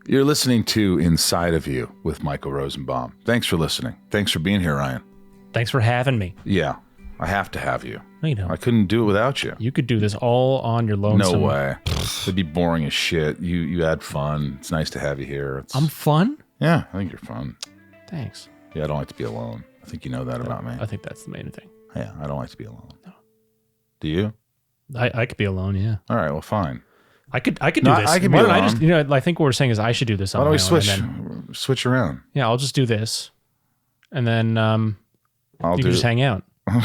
You're listening to Inside of You with Michael Rosenbaum. Thanks for listening. Thanks for being here, Ryan. Thanks for having me. Yeah, I have to have you. No, you don't. I couldn't do it without you. You could do this all on your lonesome. No way. It'd be boring as shit. You had fun. It's nice to have you here. I'm fun? Yeah, I think you're fun. Thanks. Yeah, I don't like to be alone. I think you know that about me. I think that's the main thing. Yeah, I don't like to be alone. No. Do you? I could be alone, yeah. All right, well, fine. I could do this. I could be alone. I think what we're saying is I should do this on Why don't we my own, switch around? Yeah, I'll just do this. And then you can just hang out. I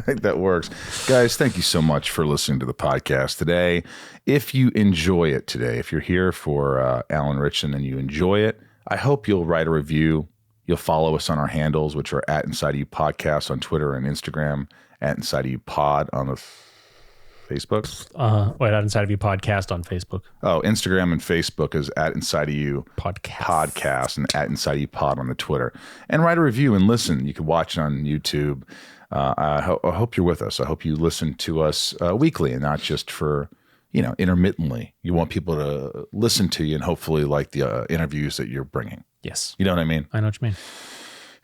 think that works. Guys, thank you so much for listening to the podcast today. If you enjoy it today, if you're here for Alan Ritchson and you enjoy it, I hope you'll write a review. You'll follow us on our handles, which are at Inside of You Podcast on Twitter and Instagram, at Inside of You Pod on the Facebook. At Inside of You Podcast on Facebook. Oh, Instagram and Facebook is at Inside of You Podcast and at Inside of You Pod on the Twitter. And write a review and listen. You can watch it on YouTube. I hope you're with us. I hope you listen to us weekly and not just for, intermittently. You want people to listen to you and hopefully like the interviews that you're bringing. Yes. You know what I mean? I know what you mean.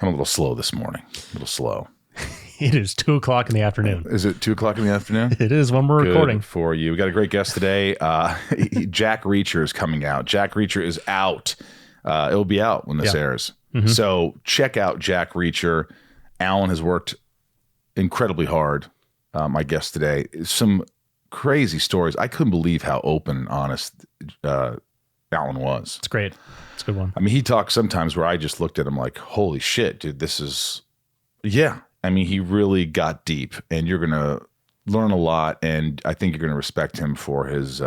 I'm a little slow this morning. A little slow. It is 2:00 in the afternoon. Is it 2:00 in the afternoon? It is when we're recording. For you. We got a great guest today. Jack Reacher is coming out. Jack Reacher is out. It'll be out when this airs. Mm-hmm. So check out Jack Reacher. Alan has worked incredibly hard. My guest today. Some crazy stories. I couldn't believe how open and honest Alan was. It's great. It's a good one. I mean, he talks sometimes where I just looked at him like, holy shit, dude, this is, yeah. I mean, he really got deep and you're going to learn a lot. And I think you're going to respect him for his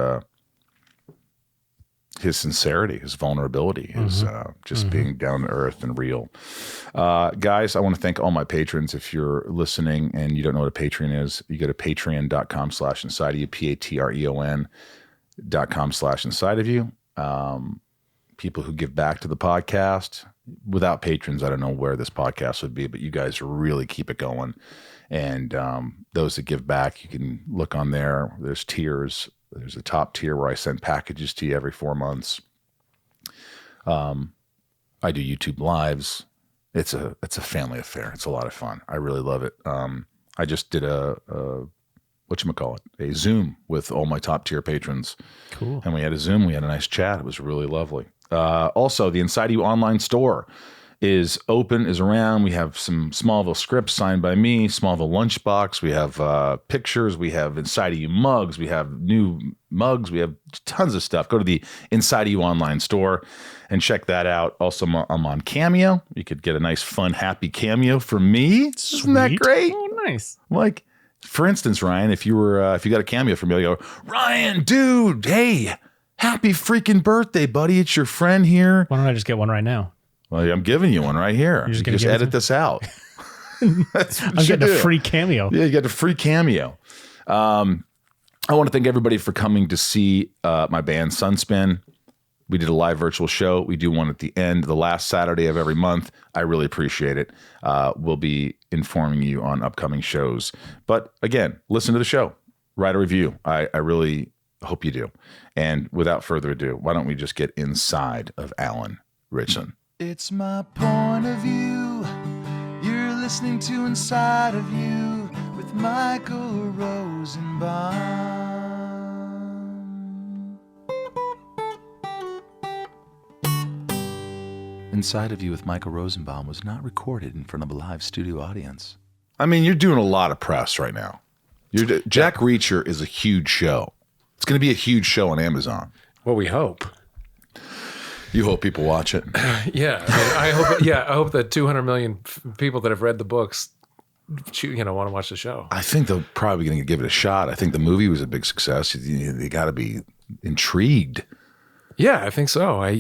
sincerity, his vulnerability, his just being down to earth and real. Guys, I want to thank all my patrons. If you're listening and you don't know what a Patreon is, you go to patreon.com/inside of you, patreon.com/inside of you. People who give back to the podcast. Without patrons, I don't know where this podcast would be, but you guys really keep it going. And those that give back, you can look on there. There's tiers. There's a top tier where I send packages to you every 4 months. I do YouTube lives. It's a family affair. It's a lot of fun. I really love it. I just did a Zoom with all my top tier patrons. Cool. And we had a Zoom. We had a nice chat. It was really lovely. Also, the Inside of You online store is open, is around. We have some Smallville scripts signed by me, Smallville lunchbox. We have pictures. We have Inside of You mugs. We have new mugs. We have tons of stuff. Go to the Inside of You online store and check that out. Also, I'm on Cameo. You could get a nice, fun, happy cameo from me. Sweet. Isn't that great? Oh, nice. Like, for instance, Ryan, if you got a cameo from me, you go, Ryan, dude, hey, happy freaking birthday, buddy. It's your friend here. Why don't I just get one right now? Well, I'm giving you one right here. You just edit this out. I'm getting a free cameo. Yeah, you got a free cameo. I want to thank everybody for coming to see my band Sunspin. We did a live virtual show. We do one at the end, the last Saturday of every month. I really appreciate it. We'll be informing you on upcoming shows. But again, listen to the show. Write a review. I really hope you do. And without further ado, why don't we just get inside of Alan Ritchson? It's my point of view. You're listening to Inside of You with Michael Rosenbaum. Inside of You with Michael Rosenbaum was not recorded in front of a live studio audience. I mean, you're doing a lot of press right now. Jack Reacher is a huge show. It's going to be a huge show on Amazon. Well, we hope. You hope people watch it. Yeah, I hope. Yeah, I hope that 200 million people that have read the books, want to watch the show. I think they're probably going to give it a shot. I think the movie was a big success. They got to be intrigued. Yeah, I think so. I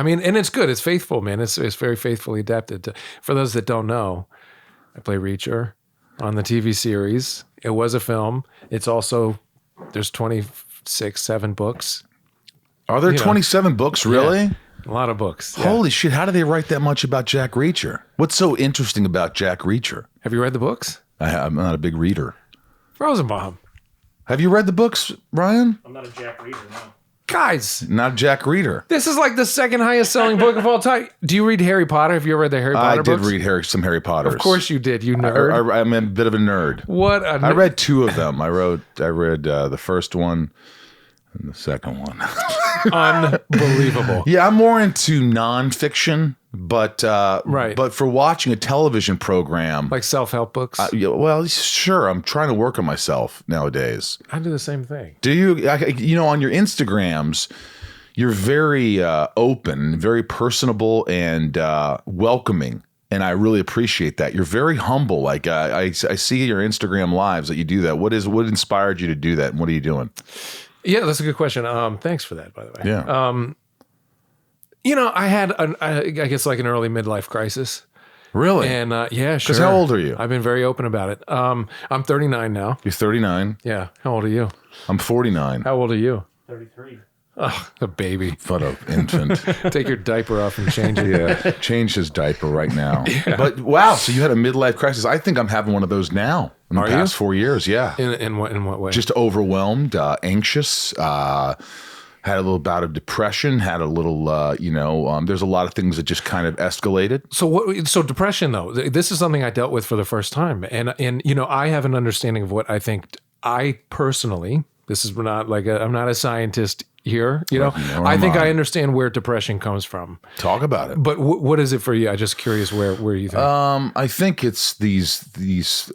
mean, and it's good. It's faithful, man. It's very faithfully adapted. For those that don't know, I play Reacher on the TV series. It was a film. It's also there's 7 books. Are there 27 books, really? Yeah, a lot of books. Yeah. Holy shit, how do they write that much about Jack Reacher? What's so interesting about Jack Reacher? Have you read the books? I'm not a big reader. Rosenbaum. Have you read the books, Ryan? I'm not a Jack reader, no. Guys, not a Jack reader. this is like the second highest selling book of all time. Do you read Harry Potter? Have you ever read the Harry Potter books? I did read some Harry Potters. Of course you did, you nerd. I'm a bit of a nerd. What a I read 2 of them. I read the first one and the second one. Unbelievable. Yeah, I'm more into nonfiction, but Right. But for watching a television program, Like self-help books? yeah, well, sure. I'm trying to work on myself nowadays. I do the same thing. Do you? You know, on your Instagrams, you're very open, very personable, and welcoming. And I really appreciate that. You're very humble. Like I see your Instagram lives that you do that. What inspired you to do that? And what are you doing? Yeah, that's a good question. Thanks for that, by the way. Yeah. You know, I had, I guess, like an early midlife crisis. Really? And yeah, sure. Because how old are you? I've been very open about it. I'm 39 now. You're 39. Yeah. How old are you? I'm 49. How old are you? 33. Oh, a baby. What an infant. Take your diaper off and change it. Yeah. Change his diaper right now. Yeah. But wow, so you had a midlife crisis. I think I'm having one of those now in the past 4 years. Yeah. In what way? Just overwhelmed, anxious, had a little bout of depression, had a little, there's a lot of things that just kind of escalated. So depression though, this is something I dealt with for the first time. And you know, I have an understanding of what I think I personally, this is not like I'm not a scientist here, you know, I think I understand where depression comes from. Talk about it. But what is it for you? I'm just curious where you think. I think it's these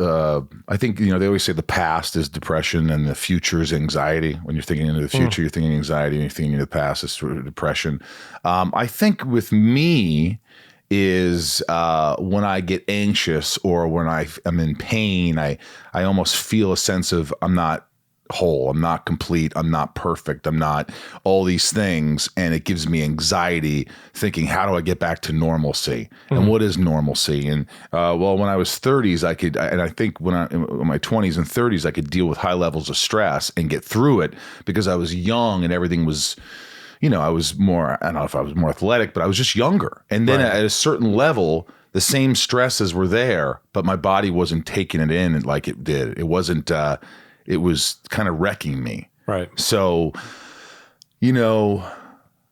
I think, you know, they always say the past is depression and the future is anxiety. When you're thinking into the future, you're thinking anxiety, and you're thinking into the past is sort of depression. I think with me is when I get anxious or when I'm in pain, I almost feel a sense of I'm not whole, I'm not complete, I'm not perfect, I'm not all these things, and it gives me anxiety thinking, how do I get back to normalcy? And what is normalcy? And well, when I was 30s, I could, and I think in my 20s and 30s, I could deal with high levels of stress and get through it because I was young and everything was, you know, I was more, I don't know if I was more athletic, but I was just younger. And then at a certain level, the same stresses were there, but my body wasn't taking it in like it did. It wasn't, it was kind of wrecking me. Right. So, you know,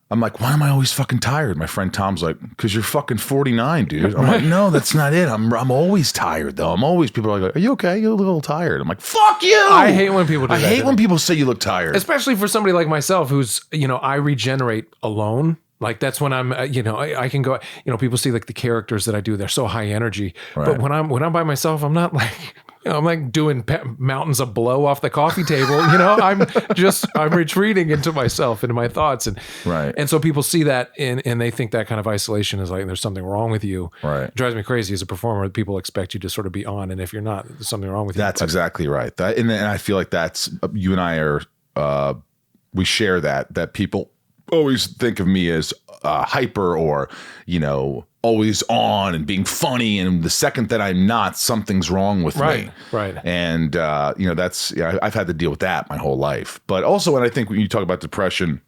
I'm like, why am I always fucking tired? My friend Tom's like, because you're fucking 49, dude. I'm like, no, that's not it. I'm always tired, though. People are like, are you okay? You look a little tired. I'm like, fuck you. I hate when people do that. I hate when people say you look tired. Especially for somebody like myself who's, you know, I regenerate alone. Like that's when I'm, you know, I can go, you know, people see like the characters that I do, they're so high energy. Right. But when I'm by myself, I'm not like, you know, I'm like doing mountains of blow off the coffee table. You know, I'm retreating into myself, into my thoughts. And so people see that and they think that kind of isolation is like, there's something wrong with you. Right. It drives me crazy as a performer. People expect you to sort of be on. And if you're not, there's something wrong with you. That's exactly right. And I feel like that's, you and I are, we share that people always think of me as hyper or, you know, always on and being funny. And the second that I'm not, something's wrong with me. Right. And, you know, I've had to deal with that my whole life. But also when I think when you talk about depression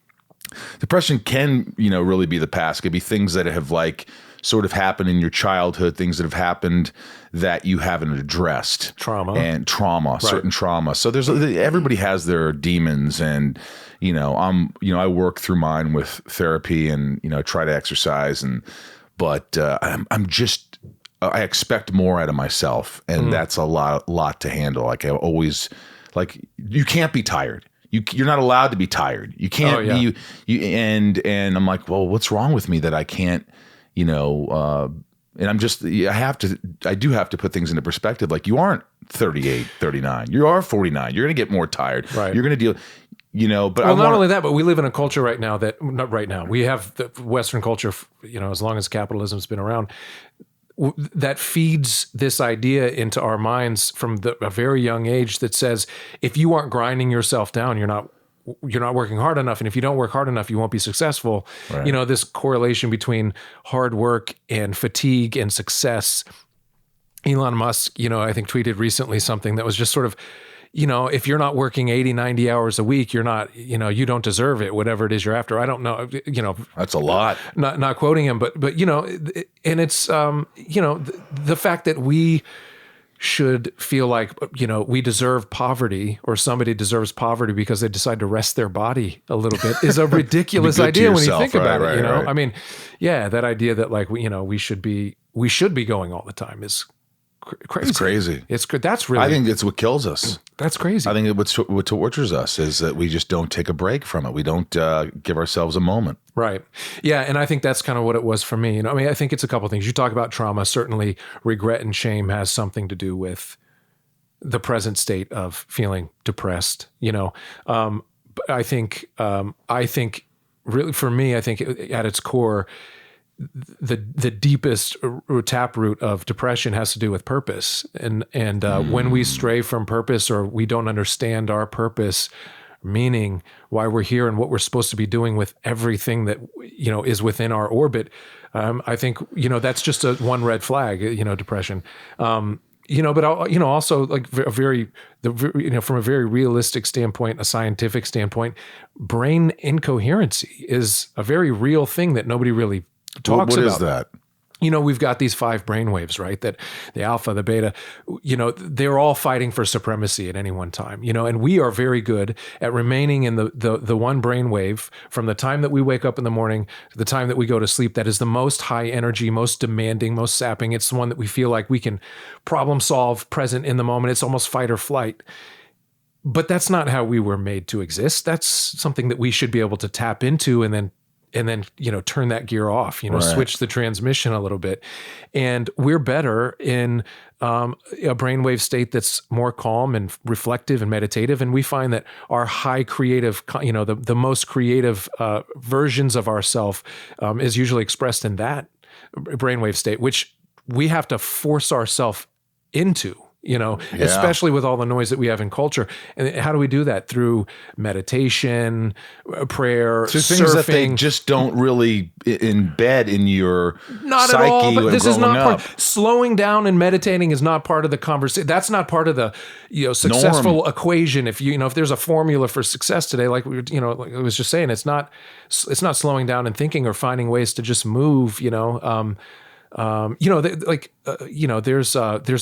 can, you know, really be the past. It could be things that have like sort of happened in your childhood, things that have happened that you haven't addressed. Certain trauma. So everybody has their demons and, you know, I work through mine with therapy and, you know, try to exercise but I expect more out of myself and that's a lot to handle. Like I always, like you can't be tired. You're not allowed to be tired. You can't be, and I'm like, well, what's wrong with me that I can't, you know, and I do have to put things into perspective. Like you aren't 38, 39, you are 49. You're going to get more tired. Right. You're going to deal, you know, but not only that, but we live in a culture right now we have the Western culture, you know, as long as capitalism's been around, that feeds this idea into our minds from a very young age that says, if you aren't grinding yourself down, you're not working hard enough. And if you don't work hard enough, you won't be successful. Right. You know, this correlation between hard work and fatigue and success. Elon Musk, you know, I think tweeted recently something that was just sort of, you know, if you're not working 80, 90 hours a week, you're not, you know, you don't deserve it, whatever it is you're after. I don't know, you know. That's a lot. Not quoting him, but you know, and it's, you know, the fact that we should feel like, we deserve poverty or somebody deserves poverty because they decide to rest their body a little bit is a ridiculous idea when you think about it, Right. I mean, yeah, that idea that like, we should be going all the time is crazy. It's crazy. That's really, I think it's what kills us. That's crazy. I think what tortures us is that we just don't take a break from it. We don't give ourselves a moment. Right. Yeah. And I think that's kind of what it was for me. I mean, I think it's a couple of things. You talk about trauma. Certainly regret and shame has something to do with the present state of feeling depressed. I think really for me, I think at its core, the deepest taproot of depression has to do with purpose. And when we stray from purpose or we don't understand our purpose, meaning why we're here and what we're supposed to be doing with everything that, is within our orbit, I think, that's just one red flag, depression. But also like from a very realistic standpoint, a scientific standpoint, brain incoherency is a very real thing that nobody really talks about. What is that? We've got these 5 brainwaves, right? That the alpha, the beta, they're all fighting for supremacy at any one time, and we are very good at remaining in the one brainwave from the time that we wake up in the morning to the time that we go to sleep. That is the most high energy, most demanding, most sapping. It's the one that we feel like we can problem solve present in the moment. It's almost fight or flight. But that's not how we were made to exist. That's something that we should be able to tap into and then turn that gear off, Right. Switch the transmission a little bit. And we're better in a brainwave state that's more calm and reflective and meditative. And we find that our high creative, the most creative versions of ourself is usually expressed in that brainwave state, which we have to force ourselves into. Especially with all the noise that we have in culture. And how do we do that? Through meditation, prayer, So surfing. things that they just don't really embed in your not psyche at all, but this is not up. slowing down and meditating is not part of the conversation. That's not part of the successful equation. If if there's a formula for success today, like like I was just saying, it's not slowing down and thinking or finding ways to just move. There's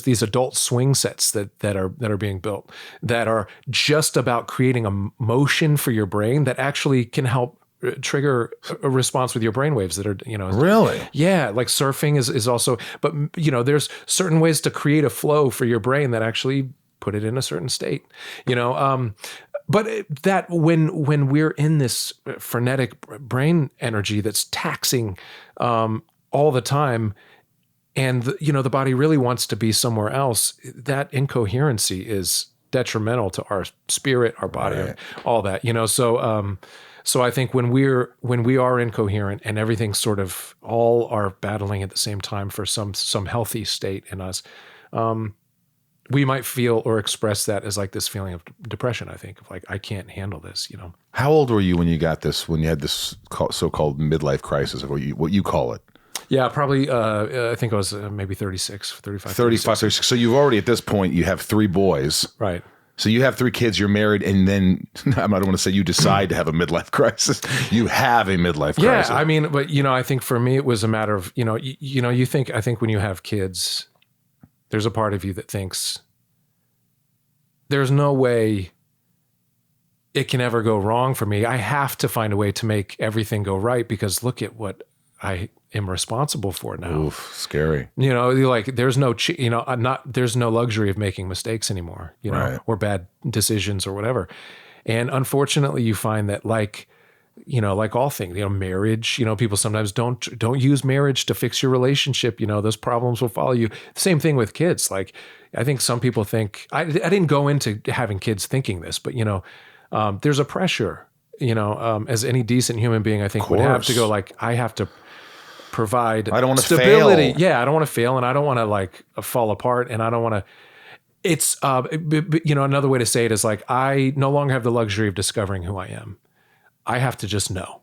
these adult swing sets that are being built that are just about creating a motion for your brain that actually can help trigger a response with your brainwaves that are, Really? Yeah. Like surfing is also, but there's certain ways to create a flow for your brain that actually put it in a certain state, But that when we're in this frenetic brain energy that's taxing, all the time, and the body really wants to be somewhere else, that incoherency is detrimental to our spirit, our body, Right. all that. So I think when we are incoherent and everything sort of all are battling at the same time for some healthy state in us, we might feel or express that as like this feeling of depression. I think of like, I can't handle this. How old were you when you got this? When you had this so-called midlife crisis, or what you call it? Yeah, probably. I think I was maybe 35, 36. So you've already, at this point, you have 3 boys. Right. So you have 3 kids, you're married, and then I don't want to say you decide to have a midlife crisis. You have a midlife crisis. Yeah, I mean, but I think for me it was a matter of, I think when you have kids, there's a part of you that thinks there's no way it can ever go wrong for me. I have to find a way to make everything go right because look at what I am responsible for now. Oof, scary. Like there's no, there's no luxury of making mistakes anymore, Right. or bad decisions or whatever. And unfortunately you find that like all things, marriage, people sometimes don't use marriage to fix your relationship. Those problems will follow you. Same thing with kids. Like I think some people think, I didn't go into having kids thinking this, but there's a pressure, as any decent human being, I think would have to go like, I have to provide I don't want to stability. fail. Yeah. I don't want to fail and I don't want to like fall apart and I don't want to, it's, another way to say it is like, I no longer have the luxury of discovering who I am. I have to just know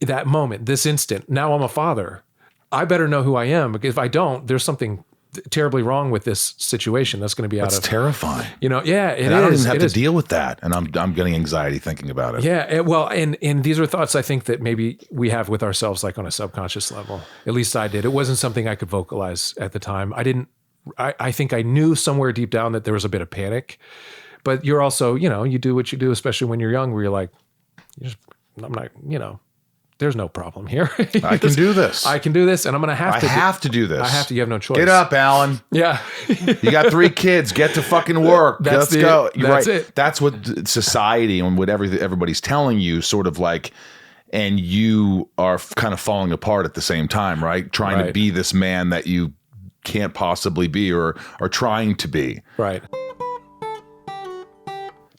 that moment, this instant. Now I'm a father. I better know who I am because if I don't, there's something terribly wrong with this situation that's going to be That's terrifying. Yeah, it is. I don't even have to deal with that, and I'm getting anxiety thinking about it. Yeah, and these are thoughts I think that maybe we have with ourselves, like on a subconscious level. At least I did. It wasn't something I could vocalize at the time. I didn't I think I knew somewhere deep down that there was a bit of panic, but you're also, you do what you do, especially when you're young, where you're like, I'm not, there's no problem here. I can do this. I can do this, and I'm going to have to. I have to do this. I have to. You have no choice. Get up, Alan. Yeah. You got 3 kids. Get to fucking work. Let's go. You're that's right. it. That's what society and whatever everybody's telling you, sort of like, and you are kind of falling apart at the same time, right? Trying to be this man that you can't possibly be or are trying to be. Right.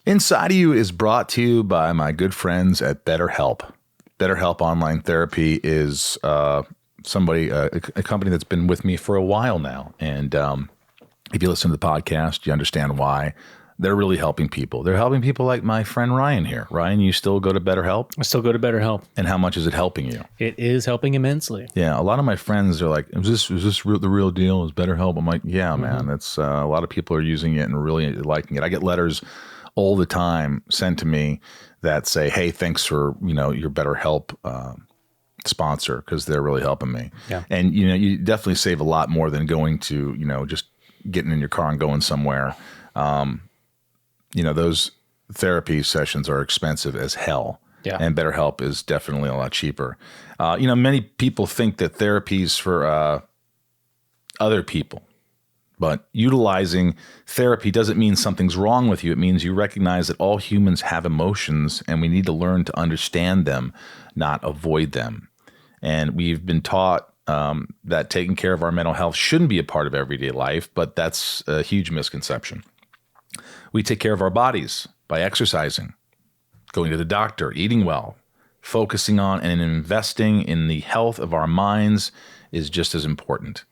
Inside of You is brought to you by my good friends at BetterHelp. BetterHelp Online Therapy is a company that's been with me for a while now. And if you listen to the podcast, you understand why. They're really helping people. They're helping people like my friend Ryan here. Ryan, you still go to BetterHelp? I still go to BetterHelp. And how much is it helping you? It is helping immensely. Yeah, a lot of my friends are like, is this the real deal? Is BetterHelp? I'm like, yeah, man. It's a lot of people are using it and really liking it. I get letters all the time sent to me that say, hey, thanks for, your BetterHelp sponsor, because they're really helping me. Yeah. And, you definitely save a lot more than going to, just getting in your car and going somewhere. Those therapy sessions are expensive as hell. Yeah. And BetterHelp is definitely a lot cheaper. Many people think that therapy is for other people. But utilizing therapy doesn't mean something's wrong with you. It means you recognize that all humans have emotions and we need to learn to understand them, not avoid them. And we've been taught that taking care of our mental health shouldn't be a part of everyday life, but that's a huge misconception. We take care of our bodies by exercising, going to the doctor, eating well, focusing on and investing in the health of our minds is just as important.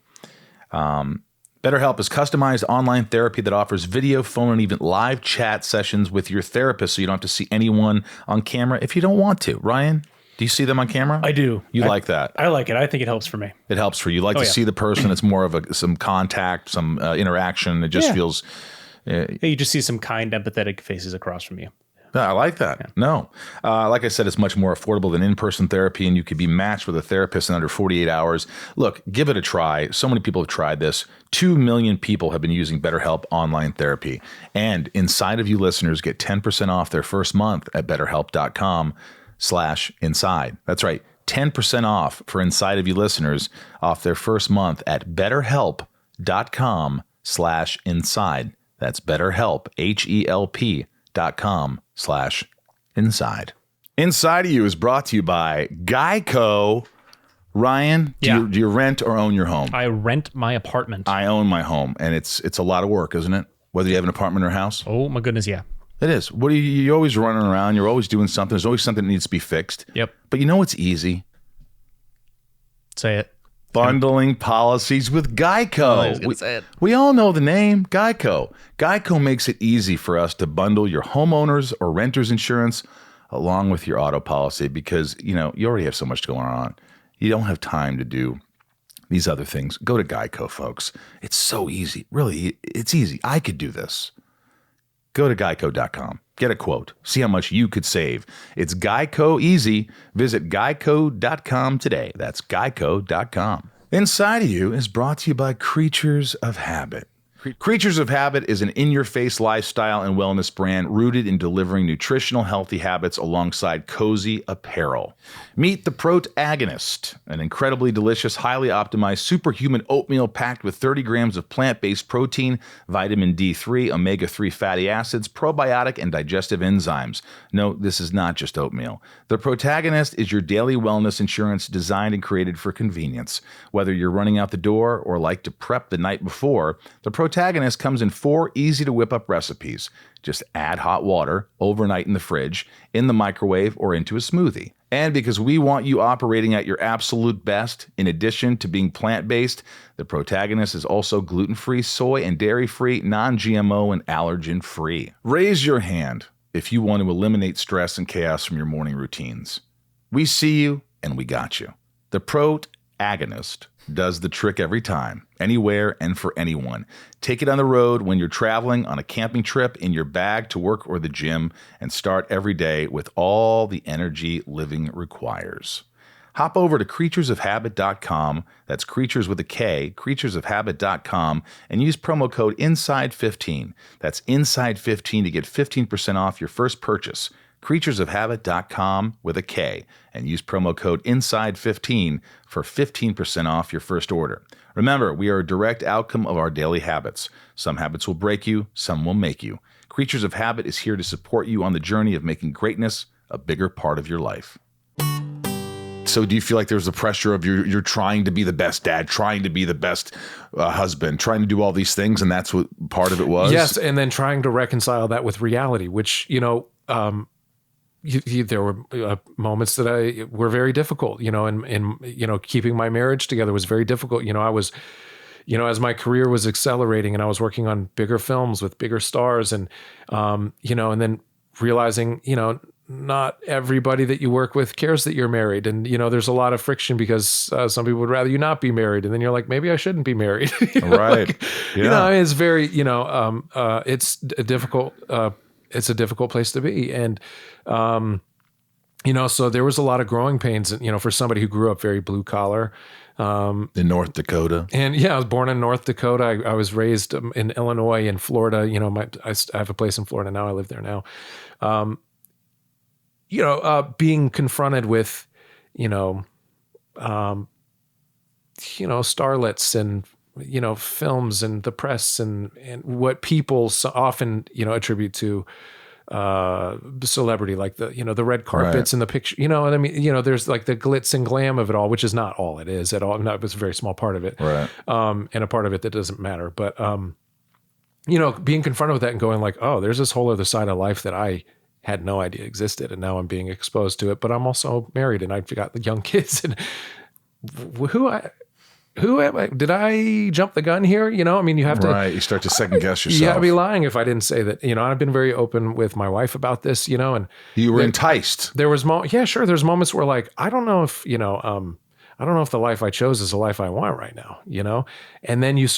BetterHelp is customized online therapy that offers video, phone, and even live chat sessions with your therapist, so you don't have to see anyone on camera if you don't want to. Ryan, do you see them on camera? I do. You like that? I like it. I think it helps for me. It helps for you. You like to see the person. It's more of some contact, some interaction. It just feels... You just see some kind, empathetic faces across from you. I like that. Yeah. No. Like I said, it's much more affordable than in-person therapy, and you could be matched with a therapist in under 48 hours. Look, give it a try. So many people have tried this. 2 million people have been using BetterHelp online therapy. And Inside of You listeners get 10% off their first month at BetterHelp.com/inside. That's right. 10% off for Inside of You listeners off their first month at BetterHelp.com/inside. That's BetterHelp, HELP.com/inside. Inside of You is brought to you by Geico. Ryan, do you rent or own your home? I rent my apartment. I own my home, and it's a lot of work, isn't it? Whether you have an apartment or house. Oh my goodness, yeah. It is. What are you're always running around. You're always doing something. There's always something that needs to be fixed. Yep. But you know what's easy? Say it. Bundling policies with Geico. I was gonna say it. We all know the name Geico. Geico makes it easy for us to bundle your homeowners or renters insurance along with your auto policy because, you already have so much going on. You don't have time to do these other things. Go to Geico, folks. It's so easy. Really, it's easy. I could do this. Go to geico.com. Get a quote. See how much you could save. It's Geico easy. Visit geico.com today. That's geico.com. Inside of You is brought to you by Creatures of Habit. Creatures of Habit is an in-your-face lifestyle and wellness brand rooted in delivering nutritional, healthy habits alongside cozy apparel. Meet the Protagonist, an incredibly delicious, highly optimized superhuman oatmeal packed with 30 grams of plant-based protein, vitamin D3, omega-3 fatty acids, probiotic, and digestive enzymes. No, this is not just oatmeal. The Protagonist is your daily wellness insurance designed and created for convenience. Whether you're running out the door or like to prep the night before, the Protagonist comes in 4 easy-to-whip-up recipes. Just add hot water, overnight in the fridge, in the microwave, or into a smoothie. And because we want you operating at your absolute best, in addition to being plant-based, the Protagonist is also gluten-free, soy and dairy-free, non-GMO, and allergen-free. Raise your hand if you want to eliminate stress and chaos from your morning routines. We see you, and we got you. The Protagonist does the trick every time, anywhere and for anyone. Take it on the road when you're traveling, on a camping trip, in your bag to work or the gym, and start every day with all the energy living requires. Hop over to creaturesofhabit.com. That's creatures with a K, creaturesofhabit.com, and use promo code INSIDE15. That's INSIDE15 to get 15% off your first purchase. creaturesofhabit.com with a K, and use promo code INSIDE15 for 15% off your first order. Remember, we are a direct outcome of our daily habits. Some habits will break you, some will make you. Creatures of Habit is here to support you on the journey of making greatness a bigger part of your life. So do you feel like there's the pressure of you're trying to be the best dad, trying to be the best husband, trying to do all these things, and that's what part of it was? Yes, and then trying to reconcile that with reality, which, there were moments that were very difficult, and keeping my marriage together was very difficult. I was, as my career was accelerating and I was working on bigger films with bigger stars and then realizing, not everybody that you work with cares that you're married. And, there's a lot of friction because some people would rather you not be married. And then you're like, maybe I shouldn't be married. Right. It's very, it's a difficult place to be. And, so there was a lot of growing pains, for somebody who grew up very blue collar. In North Dakota. And I was born in North Dakota. I was raised in Illinois and Florida. I have a place in Florida now. I live there now. Being confronted with, starlets and, films and the press and what people so often, attribute to celebrity, like the red carpets and the picture, what I mean? There's like the glitz and glam of it all, which is not all it is at all. It's a very small part of it. Right. And a part of it that doesn't matter. But, being confronted with that and going like, oh, there's this whole other side of life that I had no idea existed, and now I'm being exposed to it. But I'm also married, and I've got the young kids. And who am I? Did I jump the gun here? You have to. Right. You start to second guess yourself. Yeah, I'd be lying if I didn't say that. I've been very open with my wife about this. And you were enticed. There was sure. There's moments where like I don't know if I don't know if the life I chose is the life I want right now, and then you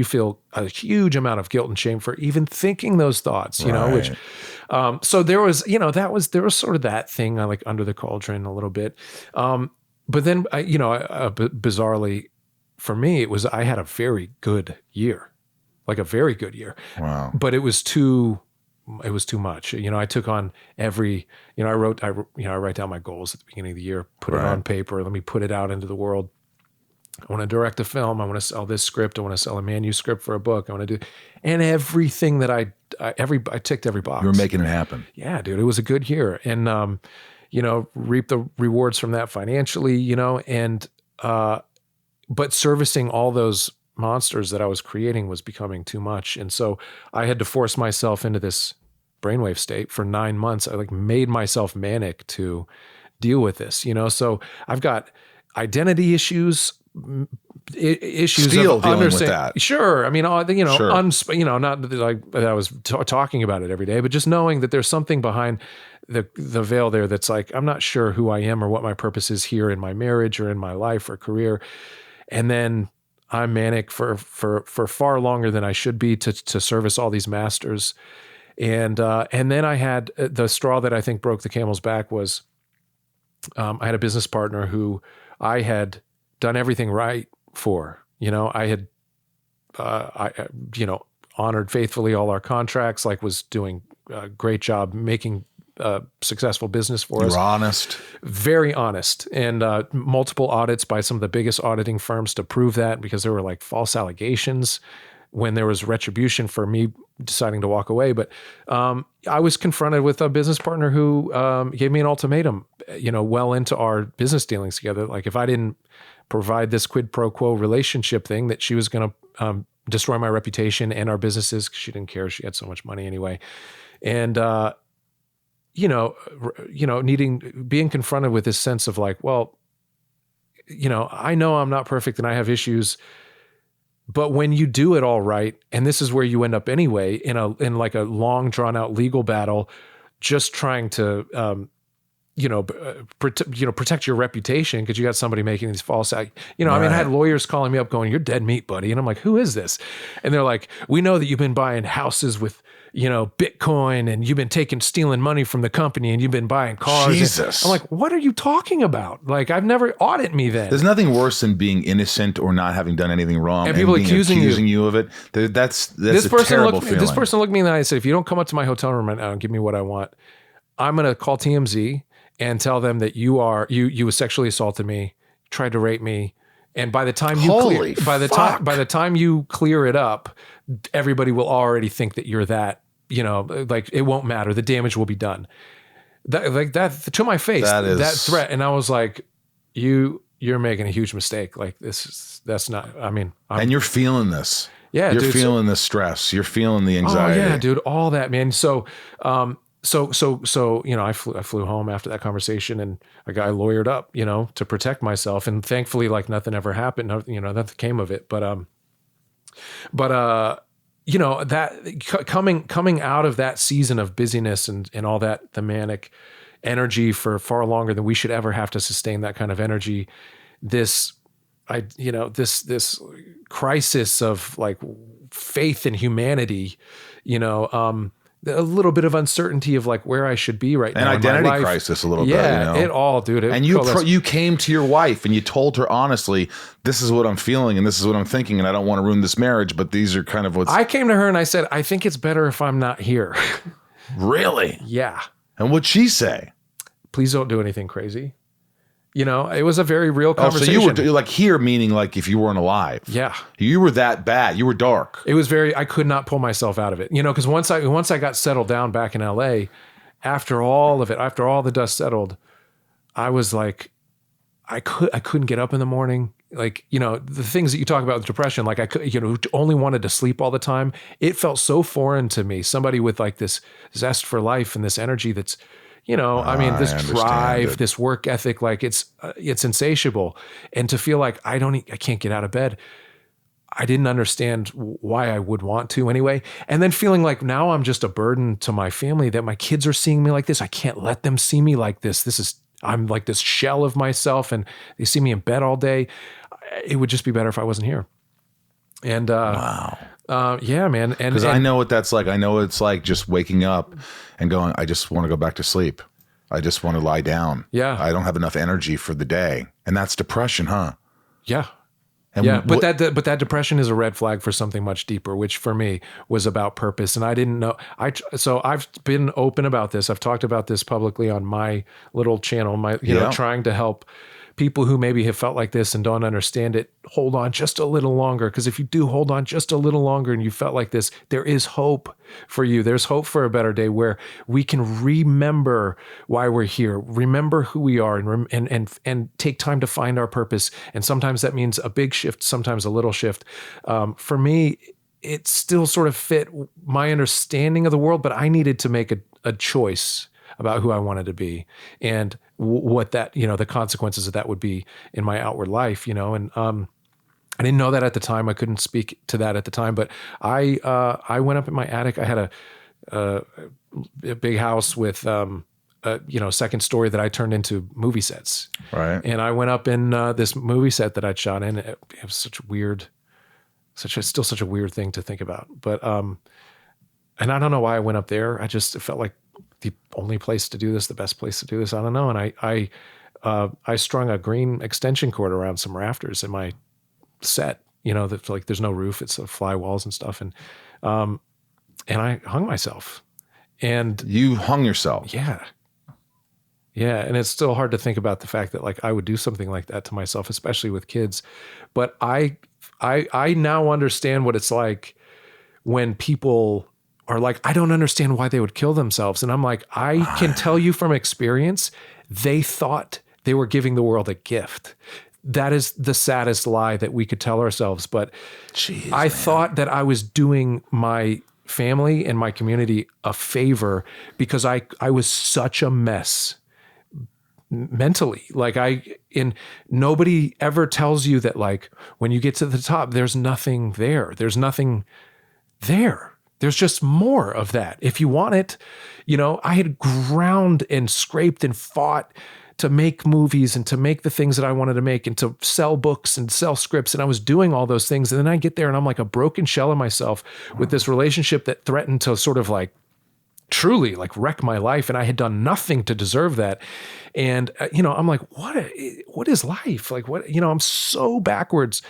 feel a huge amount of guilt and shame for even thinking those thoughts, which, so there was, there was sort of that thing like under the cauldron a little bit. But then, bizarrely for me, I had a very good year, like a very good year. Wow. But it was too much. I took on I write down my goals at the beginning of the year, put it on paper. Let me put it out into the world. I want to direct a film. I want to sell this script. I want to sell a manuscript for a book. I want to do, and everything that I ticked every box. You were making it happen. Yeah, dude, it was a good year. And, reap the rewards from that financially, and, but servicing all those monsters that I was creating was becoming too much. And so I had to force myself into this brainwave state for 9 months. I like made myself manic to deal with this, so I've got identity issues Still of dealing with that. Sure. I mean, Sure. Not like that I was talking about it every day, but just knowing that there's something behind the veil there that's like, I'm not sure who I am or what my purpose is here in my marriage or in my life or career. And then I'm manic for far longer than I should be to service all these masters. And then I had the straw that I think broke the camel's back was I had a business partner who I had done everything right for. I had honored faithfully all our contracts, like was doing a great job making successful business for us. You were honest. Very honest. And multiple audits by some of the biggest auditing firms to prove that, because there were like false allegations when there was retribution for me deciding to walk away. But I was confronted with a business partner who gave me an ultimatum, well into our business dealings together. Like if I didn't provide this quid pro quo relationship thing, that she was going to destroy my reputation and our businesses, because she didn't care. She had so much money anyway. And, being confronted with this sense of like, well, I know I'm not perfect and I have issues, but when you do it all right, and this is where you end up anyway, in like a long drawn out legal battle, just trying to, protect your reputation because you got somebody making these false, I mean, I had lawyers calling me up going, "You're dead meat, buddy." And I'm like, "Who is this?" And they're like, "We know that you've been buying houses with, Bitcoin, and you've been stealing money from the company, and you've been buying cars." Jesus. I'm like, "What are you talking about? Like, I've never audit me then." There's nothing worse than being innocent or not having done anything wrong and people accusing you of it. That's this a person terrible looked, feeling. This person looked at me and I said, "If you don't come up to my hotel room right now and give me what I want, I'm going to call TMZ and tell them that you sexually assaulted me, tried to rape me, and by the time by the time you clear it up, everybody will already think that you're that, like it won't matter. The damage will be done." That to my face, that threat, and I was like, "You're making a huge mistake. Like that's not. I mean, and you're feeling this. Yeah, you're dude, feeling the stress. You're feeling the anxiety. Oh yeah, dude, all that, man. So, I flew home after that conversation, and I got lawyered up, to protect myself, and thankfully, like nothing ever happened. Nothing came of it. But that coming out of that season of busyness and all that, the manic energy for far longer than we should ever have to sustain that kind of energy. This crisis of like faith in humanity, a little bit of uncertainty of like where I should be right now. An identity crisis a little bit. Yeah, it all, dude. And you came to your wife and you told her honestly, "This is what I'm feeling and this is what I'm thinking, and I don't want to ruin this marriage, but these are kind of what's..." I came to her and I said, "I think it's better if I'm not here." Really? Yeah. And what'd she say? "Please don't do anything crazy." It was a very real conversation. So you were like here, meaning like if you weren't alive. Yeah. You were that bad. You were dark. It was I could not pull myself out of it, because once I got settled down back in LA, after all of it, after all the dust settled, I was like, I couldn't get up in the morning. Like, the things that you talk about with depression, like I could, only wanted to sleep all the time. It felt so foreign to me. Somebody with like this zest for life and this energy that's, this drive, this work ethic, like it's insatiable. And to feel like I can't get out of bed. I didn't understand why I would want to anyway. And then feeling like now I'm just a burden to my family, that my kids are seeing me like this. I can't let them see me like this. I'm like this shell of myself, and they see me in bed all day. It would just be better if I wasn't here. And, wow. Yeah, man. Because I know what that's like. I know it's like just waking up and going, I just want to go back to sleep. I just want to lie down. Yeah. I don't have enough energy for the day. And that's depression, huh? Yeah. And yeah. But that depression is a red flag for something much deeper, which for me was about purpose. And I didn't know. So I've been open about this. I've talked about this publicly on my little channel, trying to help people who maybe have felt like this and don't understand it, hold on just a little longer. Because if you do hold on just a little longer and you felt like this, there is hope for you. There's hope for a better day where we can remember why we're here, remember who we are, and take time to find our purpose. And sometimes that means a big shift, sometimes a little shift. For me, it still sort of fit my understanding of the world, but I needed to make a choice about who I wanted to be and what that, the consequences of that would be in my outward life, and I didn't know that at the time. I couldn't speak to that at the time, but I went up in my attic. I had a big house with, second story that I turned into movie sets. Right. And I went up in this movie set that I'd shot in. It was still such a weird thing to think about, but, and I don't know why I went up there. I just felt like the only place to do this, the best place to do this. I don't know. And I strung a green extension cord around some rafters in my set, that's like, there's no roof. It's fly walls and stuff. And I hung myself. And you hung yourself. Yeah. Yeah. And it's still hard to think about the fact that like I would do something like that to myself, especially with kids. But I now understand what it's like when people are like, I don't understand why they would kill themselves. And I'm like, I can tell you from experience, they thought they were giving the world a gift. That is the saddest lie that we could tell ourselves. But I thought that I was doing my family and my community a favor because I was such a mess mentally. Like nobody ever tells you that like, when you get to the top, there's nothing there. There's nothing there. There's just more of that if you want it. You know, I had ground and scraped and fought to make movies and to make the things that I wanted to make and to sell books and sell scripts. And I was doing all those things. And then I get there and I'm like a broken shell of myself with this relationship that threatened to sort of like truly like wreck my life. And I had done nothing to deserve that. And, you know, I'm like, what is life? Like what, you know, I'm so backwards.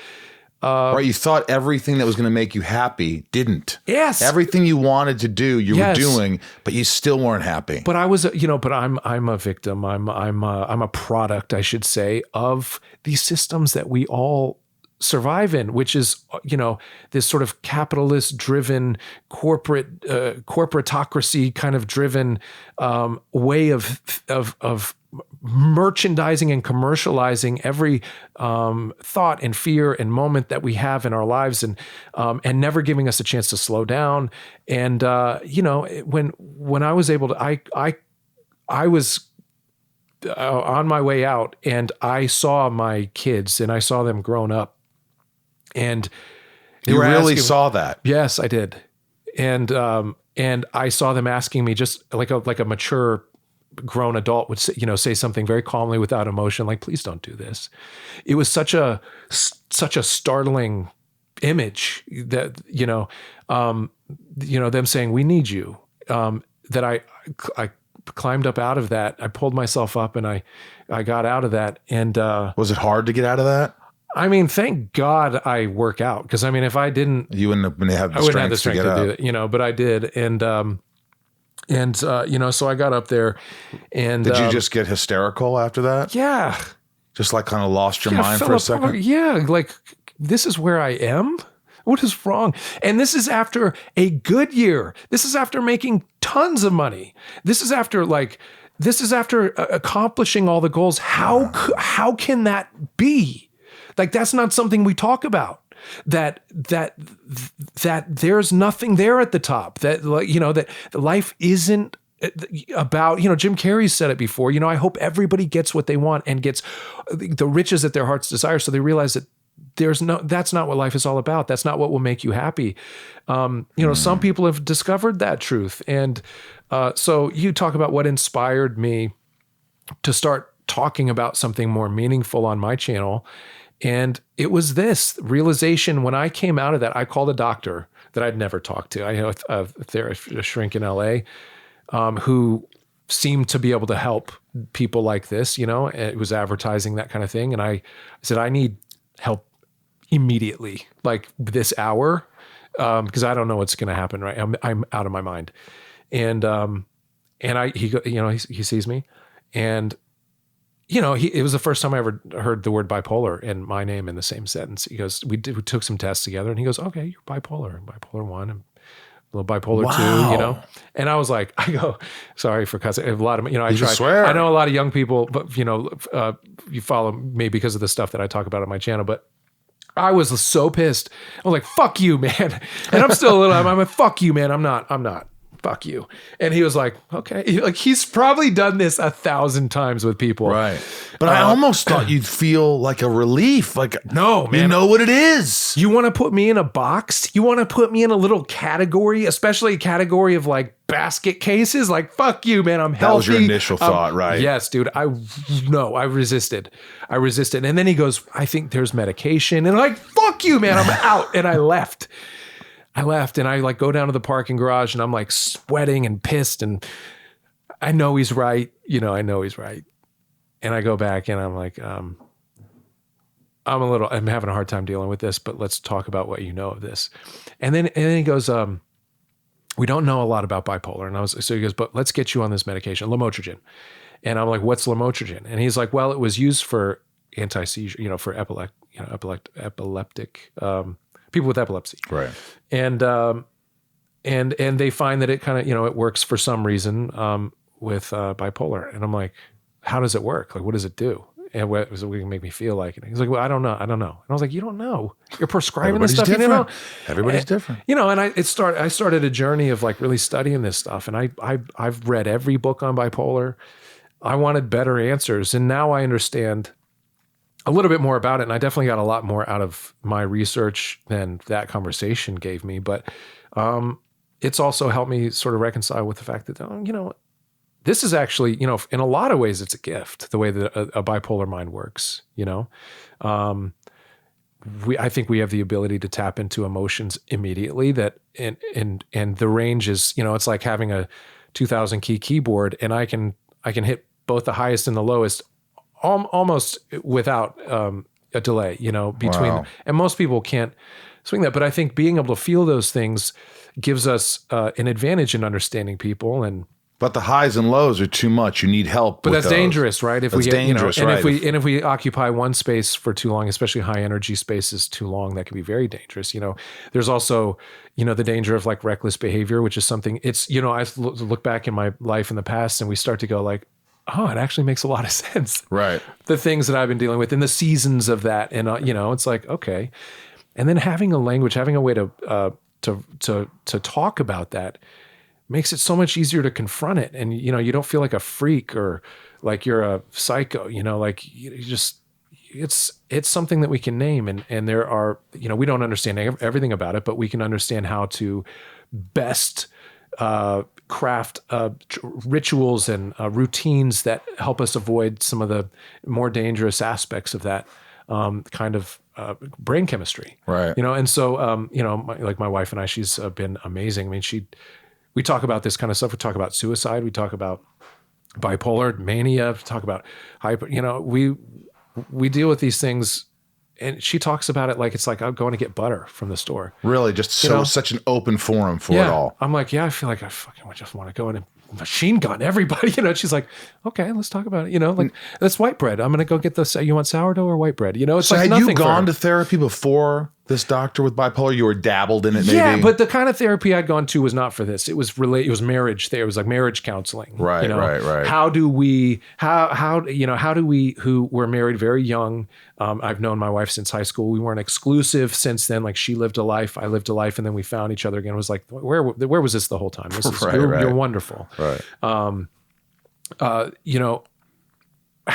Right, you thought everything that was going to make you happy didn't. Yes. Everything you wanted to do, you were doing, but you still weren't happy. But I was, you know, but I'm a victim. I'm a product, I should say, of these systems that we all survive in, which is, you know, this sort of capitalist driven corporatocracy kind of driven way of merchandising and commercializing every thought and fear and moment that we have in our lives, and never giving us a chance to slow down. And you know, when I was able to, I was on my way out, and I saw my kids, and I saw them grown up, and you really saw that. Yes, I did, and I saw them asking me, just like a mature grown adult would say, you know, say something very calmly without emotion, like, please don't do this. It was such a startling image that, you know, them saying, we need you, that I climbed up out of that. I pulled myself up and I got out of that. And, was it hard to get out of that? I mean, thank God I work out. Cause I mean, if I didn't, you wouldn't have the strength to do it, you know, but I did. And you know, so I got up there, and did you just get hysterical after that? Yeah. Just like kind of lost your mind for a second? Yeah. Like, this is where I am? What is wrong? And this is after a good year. This is after making tons of money. This is after accomplishing all the goals. How can that be? Like, that's not something we talk about. That there's nothing there at the top, that, like, you know, that life isn't about, you know, Jim Carrey said it before, you know, I hope everybody gets what they want and gets the riches that their hearts desire. So they realize that that's not what life is all about. That's not what will make you happy. You know, some people have discovered that truth. And so you talk about what inspired me to start talking about something more meaningful on my channel. And it was this realization when I came out of that. I called a doctor that I'd never talked to. I had a shrink in LA who seemed to be able to help people like this, you know, it was advertising, that kind of thing. And I said, I need help immediately, like this hour, because I don't know what's going to happen. Right. I'm out of my mind. And he sees me, and you know, it was the first time I ever heard the word bipolar and my name in the same sentence. He goes, we took some tests together, and he goes, okay, you're bipolar 1 and a little bipolar 2, you know? And I was like, sorry for cussing. A lot of, you know, I know a lot of young people, but you know, you follow me because of the stuff that I talk about on my channel, but I was so pissed. I was like, fuck you, man. And I'm still a little, I'm like, fuck you, man. I'm not. Fuck you. And he was like, okay. Like, he's probably done this 1,000 times with people. Right. But I almost thought you'd feel like a relief. Like, no, man. You know what it is. You want to put me in a box? You want to put me in a little category, especially a category of like basket cases? Like, fuck you, man. I'm healthy. That was your initial thought, right? Yes, dude. I resisted. And then he goes, I think there's medication. And I'm like, fuck you, man. I'm out. And I left. And I like go down to the parking garage, and I'm like sweating and pissed, and I know he's right. You know, I know he's right. And I go back, and I'm like, I'm having a hard time dealing with this, but let's talk about what you know of this. And then he goes, we don't know a lot about bipolar. And so he goes, but let's get you on this medication, lamotrigine. And I'm like, what's lamotrigine? And he's like, well, it was used for anti-seizure, you know, for epileptic, people with epilepsy. Right. And they find that it kind of, you know, it works for some reason with bipolar. And I'm like, how does it work? Like, what does it do? And what does it make me feel like? And he's like, well, I don't know. And I was like, you don't know. You're prescribing this stuff. Different. You know? Everybody's different. You know, and I started a journey of like really studying this stuff. And I've read every book on bipolar. I wanted better answers. And now I understand a little bit more about it. And I definitely got a lot more out of my research than that conversation gave me. But it's also helped me sort of reconcile with the fact that, this is actually, in a lot of ways, it's a gift, the way that a bipolar mind works, I think we have the ability to tap into emotions immediately and the range is, it's like having a 2000 key keyboard, and I can hit both the highest and the lowest almost without a delay, between them. And most people can't swing that. But I think being able to feel those things gives us an advantage in understanding people. But the highs and lows are too much. You need help. But that's dangerous, right? If that's dangerous, right? If we occupy one space for too long, especially high energy spaces too long, that can be very dangerous. There's also, the danger of like reckless behavior, which is something. It's I look back in my life in the past, and we start to go like, oh, it actually makes a lot of sense. Right. The things that I've been dealing with and the seasons of that, and it's like okay, and then having a language, having a way to talk about that makes it so much easier to confront it. And, you don't feel like a freak or like you're a psycho, like you just, it's something that we can name. And there are, we don't understand everything about it, but we can understand how to best craft rituals and routines that help us avoid some of the more dangerous aspects of that kind of brain chemistry. Right. And so, my wife and I, she's been amazing. I mean, we talk about this kind of stuff. We talk about suicide. We talk about bipolar mania. We talk about hyper. We deal with these things, and she talks about it like it's like I'm going to get butter from the store. Really, just such an open forum for it all. I'm like, I feel like I fucking just want to go in and machine gun everybody. She's like, okay, let's talk about it. Like that's white bread. I'm gonna go get this. You want sourdough or white bread? It's so like had nothing. You gone to therapy before this doctor with bipolar? You were dabbled in it, maybe. Yeah, but the kind of therapy I'd gone to was not for this. It was marriage. It was like marriage counseling. Right, right. How do we who were married very young? I've known my wife since high school. We weren't exclusive since then. Like she lived a life, I lived a life, and then we found each other again. It was like, where was this the whole time? You're wonderful. Right.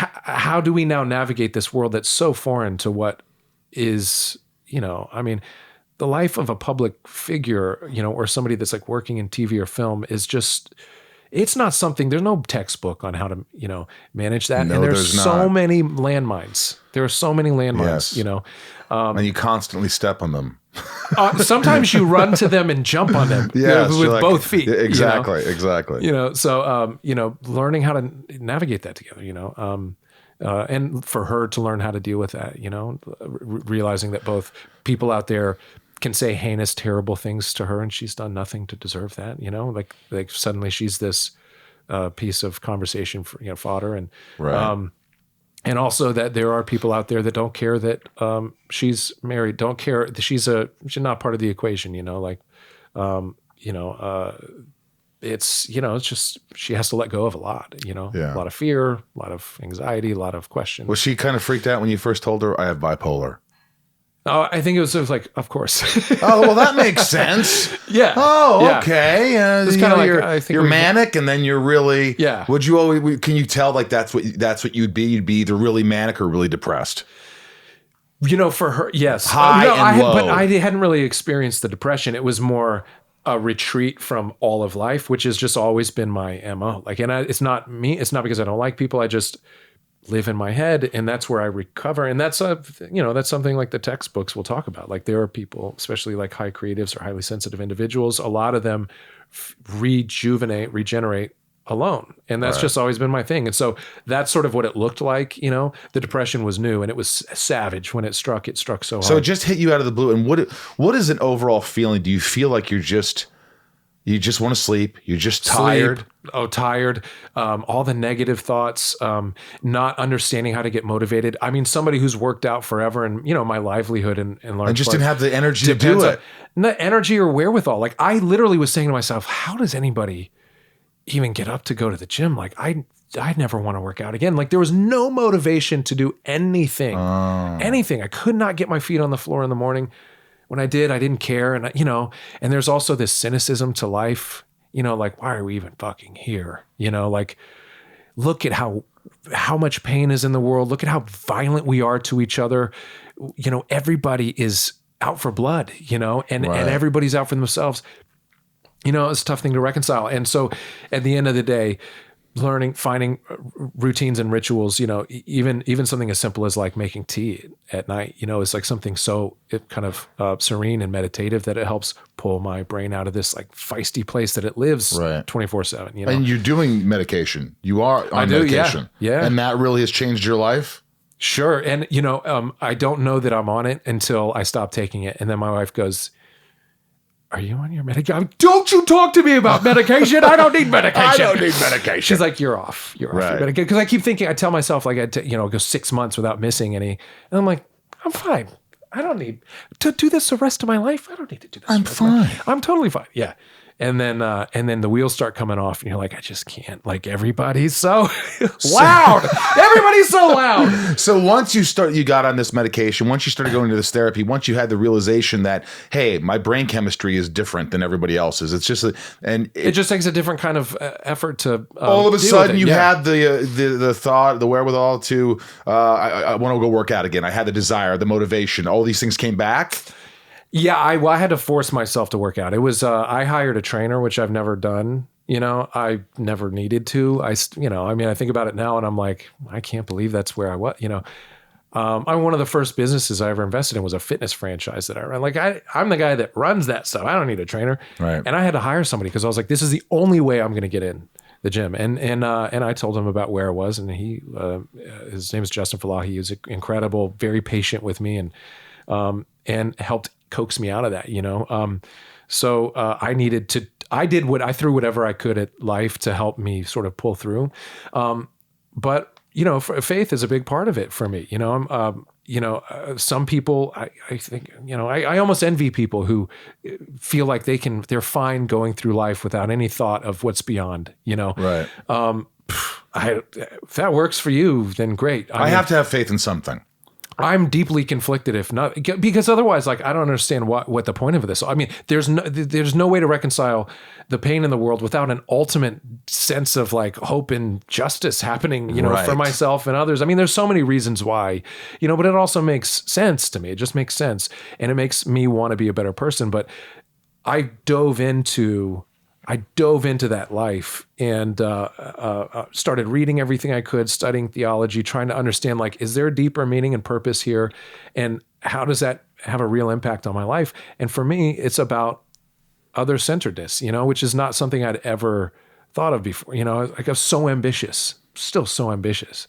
How do we now navigate this world that's so foreign to what is, the life of a public figure, or somebody that's like working in TV or film is just, it's not something, there's no textbook on how to, manage that. No, and there's not. Many landmines. There are so many landmines, yes. And you constantly step on them. Sometimes you run to them and jump on them with both feet. Exactly. So, learning how to navigate that together, and for her to learn how to deal with that, realizing that both people out there can say heinous, terrible things to her, and she's done nothing to deserve that, like suddenly she's this piece of conversation for, fodder. And, right. And also that there are people out there that don't care that she's married, don't care that she's not part of the equation, it's, it's just, she has to let go of a lot, a lot of fear, a lot of anxiety, a lot of questions. Was she kind of freaked out when you first told her I have bipolar? Oh, I think it was like, of course. Oh, well, that makes sense. Yeah. Oh, okay. It's kind of like you're manic, and then you're really. Yeah. Would you always? Can you tell like that's what you'd be? You'd be either really manic or really depressed. For her, yes. High and low. But I hadn't really experienced the depression. It was more a retreat from all of life, which has just always been my MO. Like, and it's not me. It's not because I don't like people. I just live in my head, and that's where I recover. And that's that's something like the textbooks will talk about. Like there are people, especially like high creatives or highly sensitive individuals, a lot of them regenerate alone. And that's just always been my thing. And so that's sort of what it looked like. The depression was new, and it was savage when it struck so hard. So it just hit you out of the blue. And what is an overall feeling? Do you feel like you just want to sleep? You're just tired? Tired. All the negative thoughts, not understanding how to get motivated. I mean, somebody who's worked out forever and, my livelihood and large and just didn't have the energy to do it. The energy or wherewithal. Like I literally was saying to myself, how does anybody even get up to go to the gym? Like I never want to work out again. Like there was no motivation to do anything. Anything. I could not get my feet on the floor in the morning. When I did, I didn't care. And, and there's also this cynicism to life, like, why are we even fucking here? Like, look at how much pain is in the world. Look at how violent we are to each other. Everybody is out for blood, and everybody's out for themselves. it's a tough thing to reconcile. And so at the end of the day, finding routines and rituals, even something as simple as like making tea at night, it's like something so kind of serene and meditative that it helps pull my brain out of this like feisty place that it lives 24/7. And you're doing medication. You are on medication. Yeah. And that really has changed your life? Sure. And, I don't know that I'm on it until I stop taking it. And then my wife goes, are you on your medication? Don't you talk to me about medication. I don't need medication. I don't need medication. She's like, you're off. You're off your medication. Because I keep thinking, I tell myself like, go 6 months without missing any. And I'm like, I'm fine. I don't need to do this the rest of my life. I don't need to do this. I'm fine. I'm totally fine. Yeah. And then the wheels start coming off and you're like, I just can't. Like everybody's so loud. Everybody's so loud. So once you got on this medication, once you started going to this therapy, once you had the realization that, hey, my brain chemistry is different than everybody else's. It's just, it just takes a different kind of effort to all of a sudden you had the thought, the wherewithal to, I want to go work out again. I had the desire, the motivation, all these things came back. Yeah, I had to force myself to work out. It was I hired a trainer, which I've never done. I never needed to. I think about it now, and I'm like, I can't believe that's where I was. I'm one of the first businesses I ever invested in was a fitness franchise that I ran. Like I'm the guy that runs that stuff. I don't need a trainer. Right. And I had to hire somebody because I was like, this is the only way I'm going to get in the gym. And I told him about where I was, and his name is Justin Falahi. He was incredible, very patient with me, and helped coax me out of that, So I threw whatever I could at life to help me sort of pull through. But faith is a big part of it for me. Some people, I think, I almost envy people who feel like they're fine going through life without any thought of what's beyond, Right. If that works for you, then great. I have to have faith in something. I'm deeply conflicted if not, because otherwise, like, I don't understand what the point of this. I mean, there's no way to reconcile the pain in the world without an ultimate sense of like hope and justice happening, for myself and others. I mean, there's so many reasons why, but it also makes sense to me. It just makes sense. And it makes me want to be a better person. But I dove into that life and started reading everything I could, studying theology, trying to understand, like, is there a deeper meaning and purpose here? And how does that have a real impact on my life? And for me, it's about other-centeredness, which is not something I'd ever thought of before. Like, I was so ambitious, still so ambitious,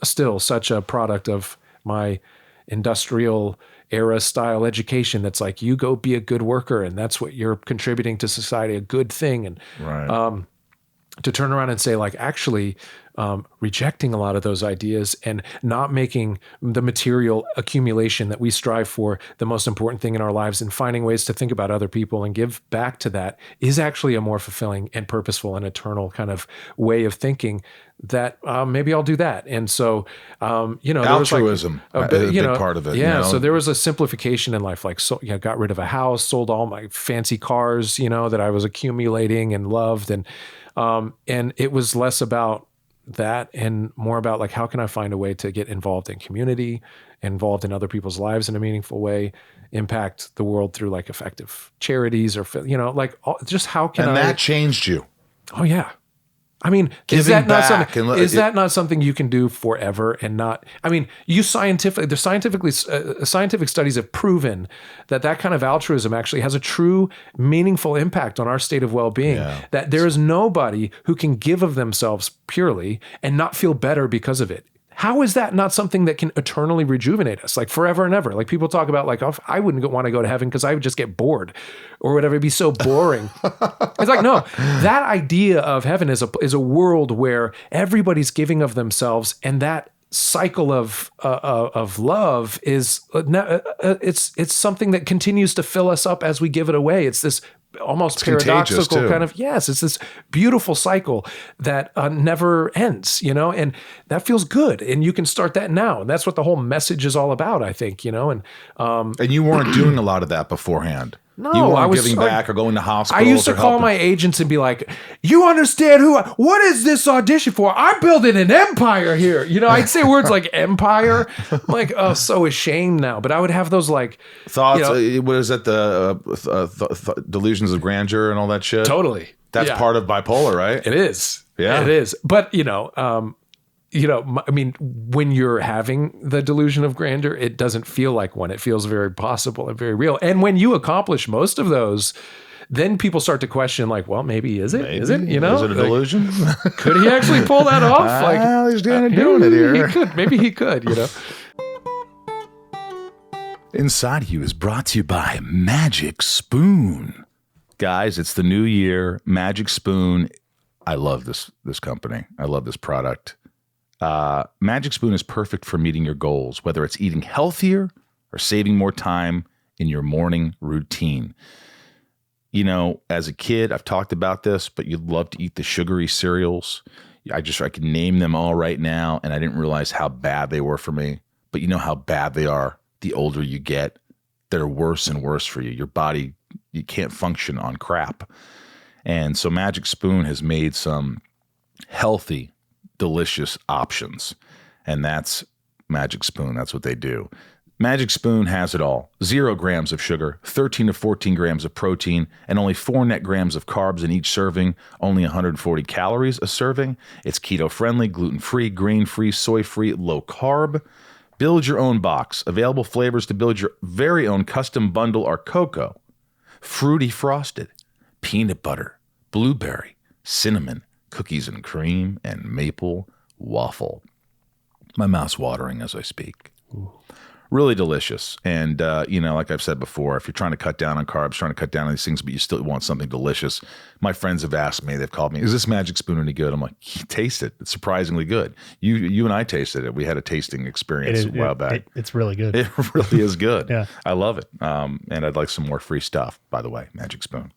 still such a product of my industrial era style education that's like, you go be a good worker and that's what you're contributing to society, a good thing. And to turn around and say, like, actually rejecting a lot of those ideas and not making the material accumulation that we strive for the most important thing in our lives, and finding ways to think about other people and give back to that is actually a more fulfilling and purposeful and eternal kind of way of thinking. That maybe I'll do that. And so, altruism is a big part of it. Yeah. So there was a simplification in life, like, got rid of a house, sold all my fancy cars, that I was accumulating and loved. And it was less about that and more about, like, how can I find a way to get involved in community, involved in other people's lives in a meaningful way, impact the world through like effective charities or, just how can And that changed you. Oh yeah. I mean, is that not something you can do forever and not? I mean, scientific studies have proven that kind of altruism actually has a true, meaningful impact on our state of well-being. Yeah. That there is nobody who can give of themselves purely and not feel better because of it. How is that not something that can eternally rejuvenate us, like forever and ever? Like, people talk about, like, oh, I wouldn't want to go to heaven because I would just get bored or whatever. It'd be so boring. It's like, no, that idea of heaven is a world where everybody's giving of themselves, and that cycle of love is it's something that continues to fill us up as we give it away. It's this almost paradoxical kind of, yes, it's this beautiful cycle that never ends, and that feels good. And you can start that now. And that's what the whole message is all about, I think, and you weren't doing a lot of that beforehand. No, you I weren't was giving back or going to hospitals. I used to call my agents and be like, "You understand what is this audition for? I'm building an empire here." You know, I'd say words like empire. I'm like, oh, so ashamed now. But I would have those like thoughts. What is that? The delusions of grandeur and all that shit. Totally. That's part of bipolar, right? It is. Yeah, it is. But I mean, when you're having the delusion of grandeur, it doesn't feel like one. It feels very possible and very real. And when you accomplish most of those, then people start to question, like, well, maybe is it? Is it? You know, is it a delusion? Could he actually pull that off? Like, well, he's kind of doing it here. He could. Maybe he could. You know. Inside You is brought to you by Magic Spoon. Guys, it's the new year. Magic Spoon. I love this company. I love this product. Magic Spoon is perfect for meeting your goals, whether it's eating healthier or saving more time in your morning routine. You know, as a kid, I've talked about this, but you'd love to eat the sugary cereals. I can name them all right now, and I didn't realize how bad they were for me. But you know how bad they are the older you get. They're worse and worse for you. Your body, you can't function on crap. And so Magic Spoon has made some healthy, delicious options. And that's Magic Spoon. That's what they do. Magic Spoon has it all. 0 grams of sugar, 13 to 14 grams of protein, and only 4 net grams of carbs in each serving, only 140 calories a serving. It's keto-friendly, gluten-free, grain-free, soy-free, low-carb. Build your own box. Available flavors to build your very own custom bundle are cocoa, fruity frosted, peanut butter, blueberry, cinnamon, cookies and cream, and maple waffle. My mouth's watering as I speak. Ooh. Really delicious. And, like I've said before, if you're trying to cut down on carbs, trying to cut down on these things, but you still want something delicious, my friends have asked me, they've called me, is this Magic Spoon any good? I'm like, taste it. It's surprisingly good. You and I tasted it. We had a tasting experience a while back. It's really good. It really is good. Yeah. I love it. And I'd like some more free stuff, by the way, Magic Spoon.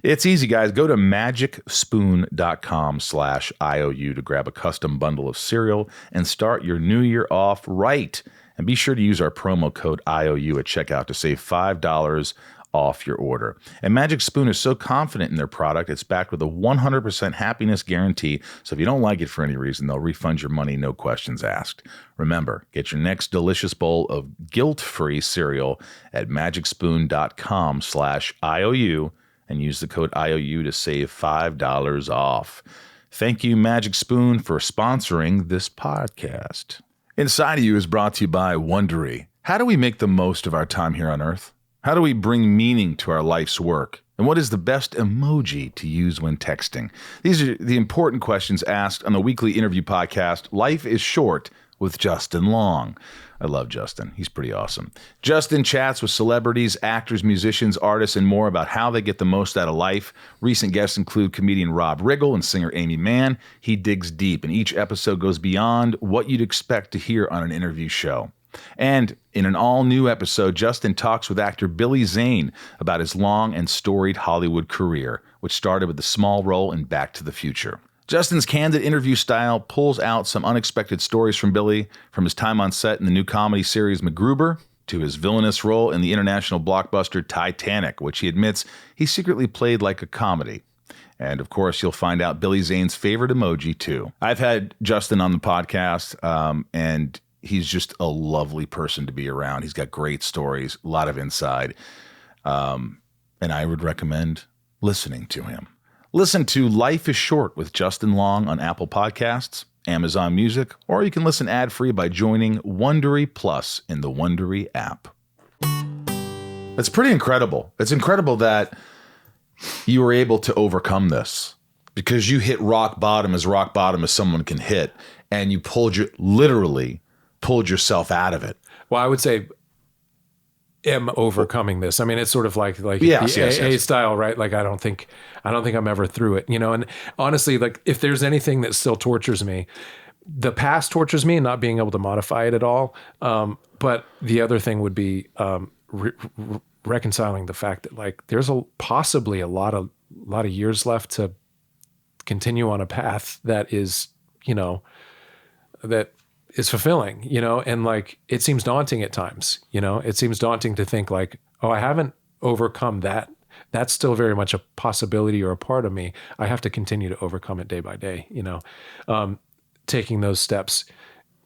It's easy, guys. Go to magicspoon.com/IOU to grab a custom bundle of cereal and start your new year off right. And be sure to use our promo code IOU at checkout to save $5 off your order. And Magic Spoon is so confident in their product, it's backed with a 100% happiness guarantee. So if you don't like it for any reason, they'll refund your money, no questions asked. Remember, get your next delicious bowl of guilt-free cereal at magicspoon.com/IOU and use the code IOU to save $5 off. Thank you, Magic Spoon, for sponsoring this podcast. Inside of You is brought to you by Wondery. How do we make the most of our time here on Earth? How do we bring meaning to our life's work? And what is the best emoji to use when texting? These are the important questions asked on the weekly interview podcast, Life is Short, with Justin Long. I love Justin. He's pretty awesome. Justin chats with celebrities, actors, musicians, artists, and more about how they get the most out of life. Recent guests include comedian Rob Riggle and singer Amy Mann. He digs deep, and each episode goes beyond what you'd expect to hear on an interview show. And in an all-new episode, Justin talks with actor Billy Zane about his long and storied Hollywood career, which started with the small role in Back to the Future. Justin's candid interview style pulls out some unexpected stories from Billy, from his time on set in the new comedy series MacGruber to his villainous role in the international blockbuster Titanic, which he admits he secretly played like a comedy. And of course, you'll find out Billy Zane's favorite emoji too. I've had Justin on the podcast, and he's just a lovely person to be around. He's got great stories, a lot of inside, and I would recommend listening to him. Listen to Life is Short with Justin Long on Apple Podcasts, Amazon Music, or you can listen ad-free by joining Wondery Plus in the Wondery app. It's pretty incredible. It's incredible that you were able to overcome this, because you hit rock bottom as someone can hit, and you literally pulled yourself out of it. Well, I would say am overcoming this. I mean, it's sort of like yes. AA style, right? Like I don't think I'm ever through it, And honestly, like if there's anything that still tortures me, the past tortures me, and not being able to modify it at all. But the other thing would be reconciling the fact that like there's possibly a lot of years left to continue on a path that is, that is fulfilling, and like it seems daunting at times. It seems daunting to think like, oh, I haven't overcome that. That's still very much a possibility or a part of me. I have to continue to overcome it day by day, taking those steps.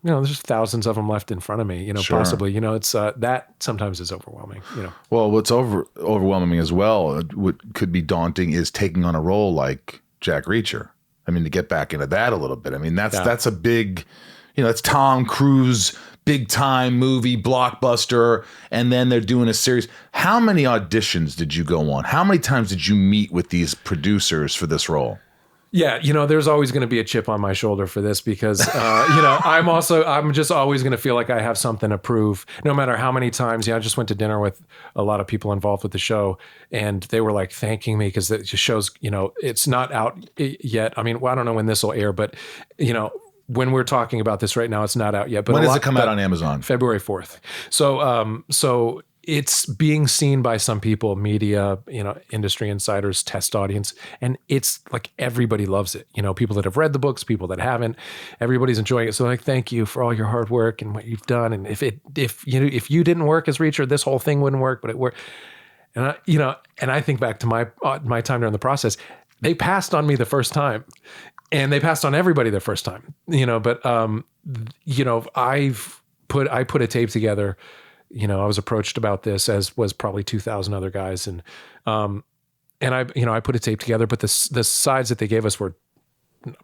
There's thousands of them left in front of me, Sure. possibly, it's that sometimes is overwhelming, Well, what's overwhelming as well, what could be daunting is taking on a role like Jack Reacher. I mean, to get back into that a little bit. I mean, that's a big, it's Tom Cruise, big time movie, blockbuster, and then they're doing a series. How many auditions did you go on? How many times did you meet with these producers for this role? Yeah, there's always going to be a chip on my shoulder for this because, I'm just always going to feel like I have something to prove, no matter how many times. I just went to dinner with a lot of people involved with the show, and they were like thanking me because the show's, it's not out yet. I mean, well, I don't know when this will air, but, when we're talking about this right now, it's not out yet. But when does it come out on Amazon? February 4th. So it's being seen by some people, media, industry insiders, test audience, and it's like everybody loves it. People that have read the books, people that haven't, everybody's enjoying it. So like, thank you for all your hard work and what you've done. And if you didn't work as Reacher, this whole thing wouldn't work, but it worked. And I think back to my time during the process. They passed on me the first time, and they passed on everybody the first time. But I put a tape together. I was approached about this, as was probably 2,000 other guys. And I put a tape together, but the sides that they gave us were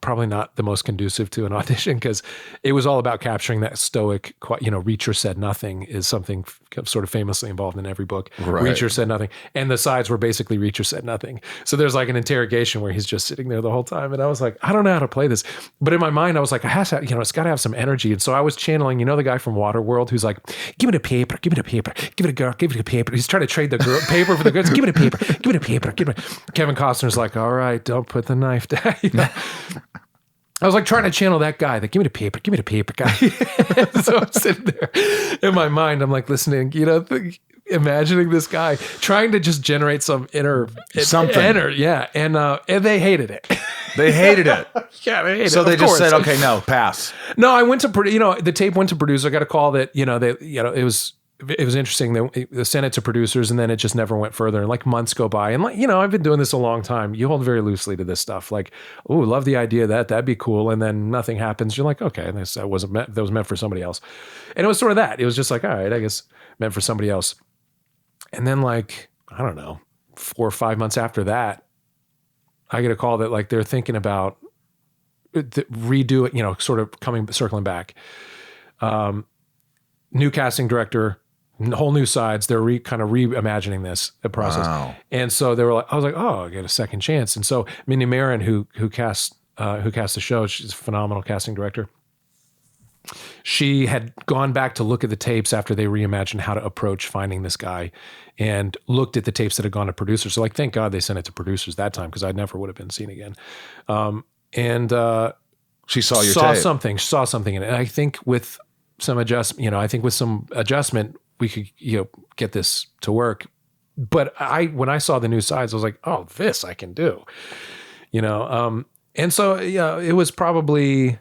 probably not the most conducive to an audition, because it was all about capturing that stoic, Reacher said nothing is something sort of famously involved in every book. Right. Reacher said nothing. And the sides were basically Reacher said nothing. So there's like an interrogation where he's just sitting there the whole time. And I was like, I don't know how to play this. But in my mind, I was like, it's got to have some energy. And so I was channeling, the guy from Waterworld who's like, give me the paper, give me the paper, give it a girl, give it a paper. He's trying to trade the girl paper for the goods. Give me the paper, give me the paper, give me. Kevin Costner's like, all right, don't put the knife down. I was like trying to channel that guy, give me the paper guy. So I'm sitting there in my mind, I'm like listening, imagining this guy trying to just generate some something. Yeah. And they hated it. They hated it. Yeah, they hated it. So they just said, okay, no, pass. No, I went to, the tape went to producer. I got a call that, it was interesting. They sent it to producers, and then it just never went further. And like months go by, and I've been doing this a long time. You hold very loosely to this stuff. Like, oh, love the idea that'd be cool. And then nothing happens. You're like, okay, that was meant for somebody else. And it was sort of that. It was just like, all right, I guess meant for somebody else. And then I don't know, 4 or 5 months after that, I get a call that they're thinking about redo it, sort of circling back. New casting director, whole new sides. They're reimagining this process. Wow. And so they were like, I was like, oh, I get a second chance. And so Minnie Marin, who cast the show, she's a phenomenal casting director. She had gone back to look at the tapes after they reimagined how to approach finding this guy, and looked at the tapes that had gone to producers. So thank God they sent it to producers that time, because I never would have been seen again. She saw your saw tape. saw something in it. And I think with some adjustment, we could, get this to work. But when I saw the new sides, I was like, oh, this I can do, and so, it was probably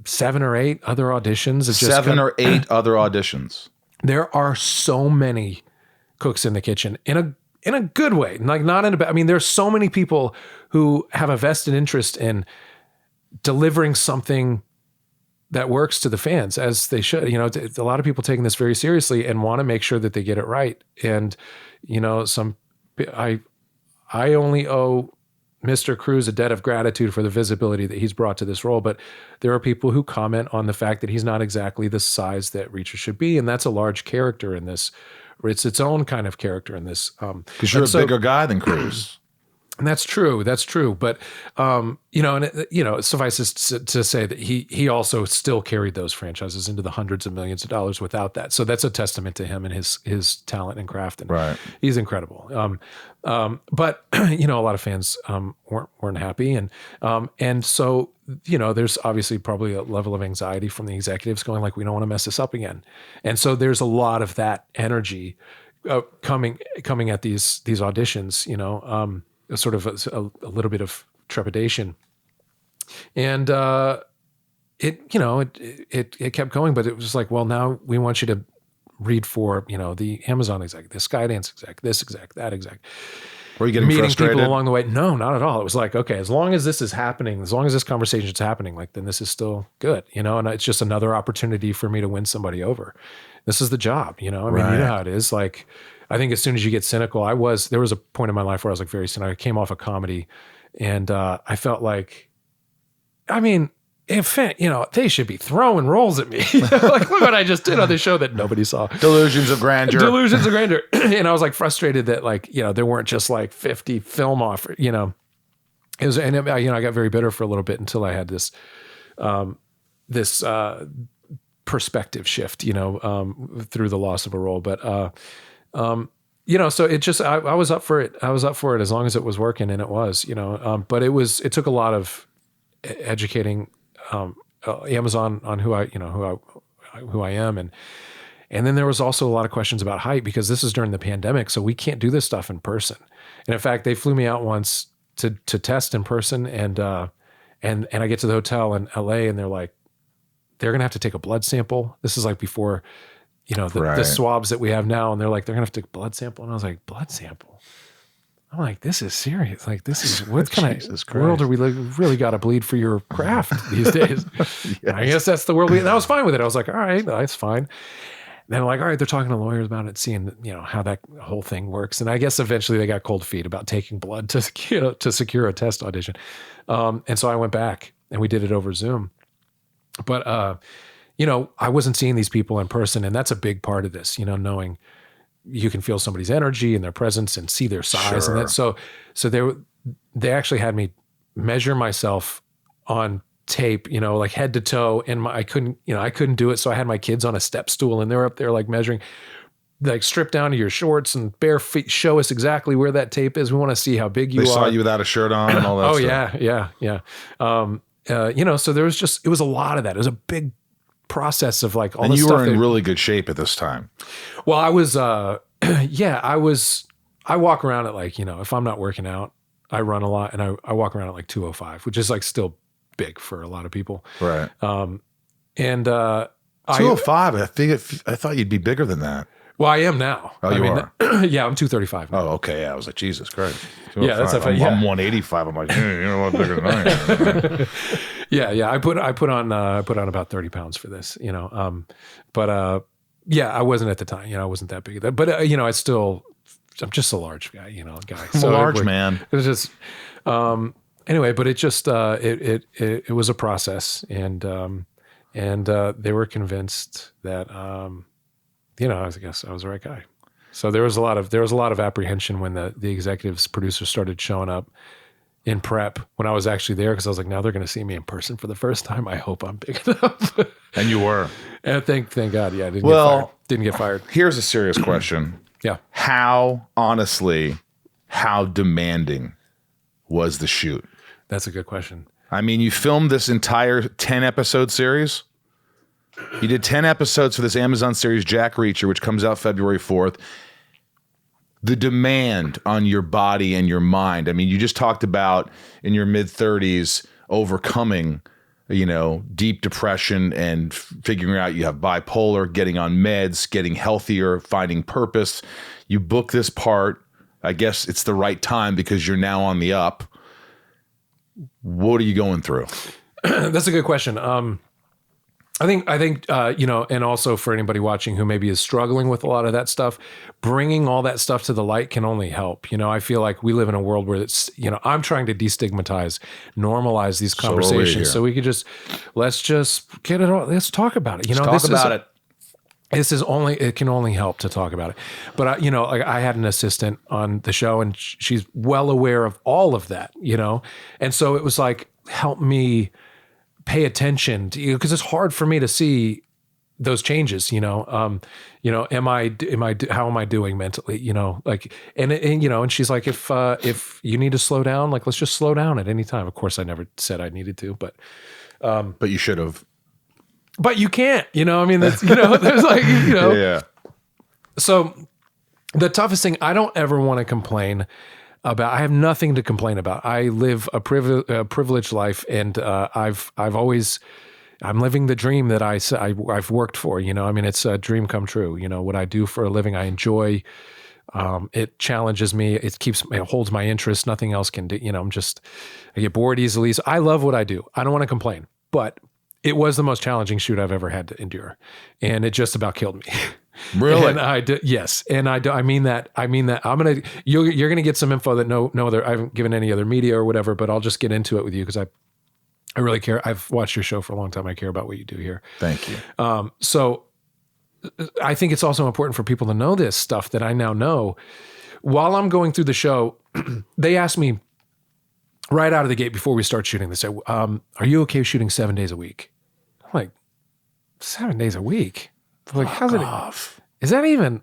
7 or 8 other auditions. It's just 7 or 8 other auditions. There are so many cooks in the kitchen in a good way, not in a bad. I mean, there's so many people who have a vested interest in delivering something that works to the fans, as they should. A lot of people taking this very seriously and want to make sure that they get it right. And, I only owe Mr. Cruise a debt of gratitude for the visibility that he's brought to this role. But there are people who comment on the fact that he's not exactly the size that Reacher should be. And that's a large character in this. It's its own kind of character in this. Because you're a bigger guy than Cruise. And that's true. But, suffice it to say that he also still carried those franchises into the hundreds of millions of dollars without that. So that's a testament to him and his talent and craft. And right. He's incredible. But a lot of fans weren't happy. And so, there's obviously probably a level of anxiety from the executives going we don't want to mess this up again. And so there's a lot of that energy coming at these auditions, sort of a little bit of trepidation, and it kept going, but it was just well, now we want you to read for, the Amazon exec, the Skydance exec, this exec, that exec. Were you getting meeting frustrated? people along the way? No, not at all. It was like, okay, as long as this is happening, as long as this conversation is happening, like, then this is still good, and it's just another opportunity for me to win somebody over. This is the job, I mean, you know how it is. Like, I think as soon as you get cynical, there was a point in my life where I was like very cynical. I came off a comedy and I felt like, I mean, they should be throwing rolls at me. Like, look what I just did on the show that nobody saw. Delusions of grandeur. And I was like frustrated that, like, there weren't just like 50 film offers, It was, and I got very bitter for a little bit until I had this perspective shift, through the loss of a role. But, so it just, I was up for it. I was up for it as long as it was working, and it was, but it took a lot of educating Amazon on who I am. And then there was also a lot of questions about height, because this is during the pandemic. So we can't do this stuff in person. And in fact, they flew me out once to test in person. And I get to the hotel in LA, and they're like, they're going to have to take a blood sample. This is like before, the swabs that we have now. And they're like, they're going to have to take a blood sample. And I was like, blood sample? I'm like, this is serious. Like, this is what kind of world are we really got to bleed for your craft these days? Yes. I guess that's the world. And I was fine with it. I was like, all right, that's fine. And then I'm like, all right, they're talking to lawyers about it, seeing, how that whole thing works. And I guess eventually they got cold feet about taking blood to secure a test audition. And so I went back and we did it over Zoom. But, I wasn't seeing these people in person. And that's a big part of this, knowing you can feel somebody's energy and their presence and see their size. Sure. And that, so they actually had me measure myself on tape, like head to toe. And I couldn't do it. So I had my kids on a step stool, and they're up there like measuring, like, strip down to your shorts and bare feet, show us exactly where that tape is. We want to see how big you are. They saw you without a shirt on and all that stuff. Yeah. So there was it was a lot of that. It was a big process of like all and this you stuff. were in really good shape at this time. Well, I was, I walk around at like, if I'm not working out, I run a lot, and I walk around at like 205, which is like still big for a lot of people. Right. 205, I thought you'd be bigger than that. Well, I am now. Oh, you are? Yeah, I'm 235 now. Oh, okay. Yeah, I was like, Jesus Christ. Yeah, that's I'm 185. I'm like, you're a lot bigger than I am. Yeah. I put on about 30 pounds for this, but I wasn't at the time, I wasn't that big. But I'm just a large guy, guy. I'm a large man. It was just, anyway, but it just, it was a process, and they were convinced that, I guess I was the right guy. So there was a lot of apprehension when the executives, producers started showing up in prep when I was actually there, because I was like, now they're going to see me in person for the first time. I hope I'm big enough. And you were. And thank God, yeah, didn't get fired. Here's a serious question. Yeah. How demanding was the shoot? That's a good question. I mean, you filmed this entire 10-episode series. You did 10 episodes for this Amazon series, Jack Reacher, which comes out February 4th. The demand on your body and your mind. I mean, you just talked about in your mid-30s overcoming, deep depression and figuring out you have bipolar, getting on meds, getting healthier, finding purpose. You book this part. I guess it's the right time because you're now on the up. What are you going through? That's a good question. I think, and also for anybody watching who maybe is struggling with a lot of that stuff, bringing all that stuff to the light can only help. I feel like we live in a world where it's, I'm trying to destigmatize, normalize these conversations. So we could let's just get it all. Let's talk about it. It can only help to talk about it. But I had an assistant on the show, and she's well aware of all of that, and so it was like, help me pay attention to you, because it's hard for me to see those changes, how am I doing mentally, and she's like, if you need to slow down, like, let's just slow down at any time. Of course I never said I needed to, but you should have, but you can't, that's, there's like, yeah. So the toughest thing, I don't ever want to complain about. I have nothing to complain about. I live a privileged life, and I've always, I'm living the dream that I've worked for, you know, I mean, it's a dream come true. You know, what I do for a living, I enjoy. It challenges me. It holds my interest. Nothing else can do. You know, I get bored easily. So I love what I do. I don't want to complain, but it was the most challenging shoot I've ever had to endure. And it just about killed me. Really? And I did. Yes. And I mean that. You're going to get some info that no other, I haven't given any other media or whatever, but I'll just get into it with you because I really care. I've watched your show for a long time. I care about what you do here. Thank you. So I think it's also important for people to know this stuff that I now know. While I'm going through the show, they asked me right out of the gate before we start shooting, they said, are you okay shooting 7 days a week? I'm like, 7 days a week? I'm like, how's it? Is that even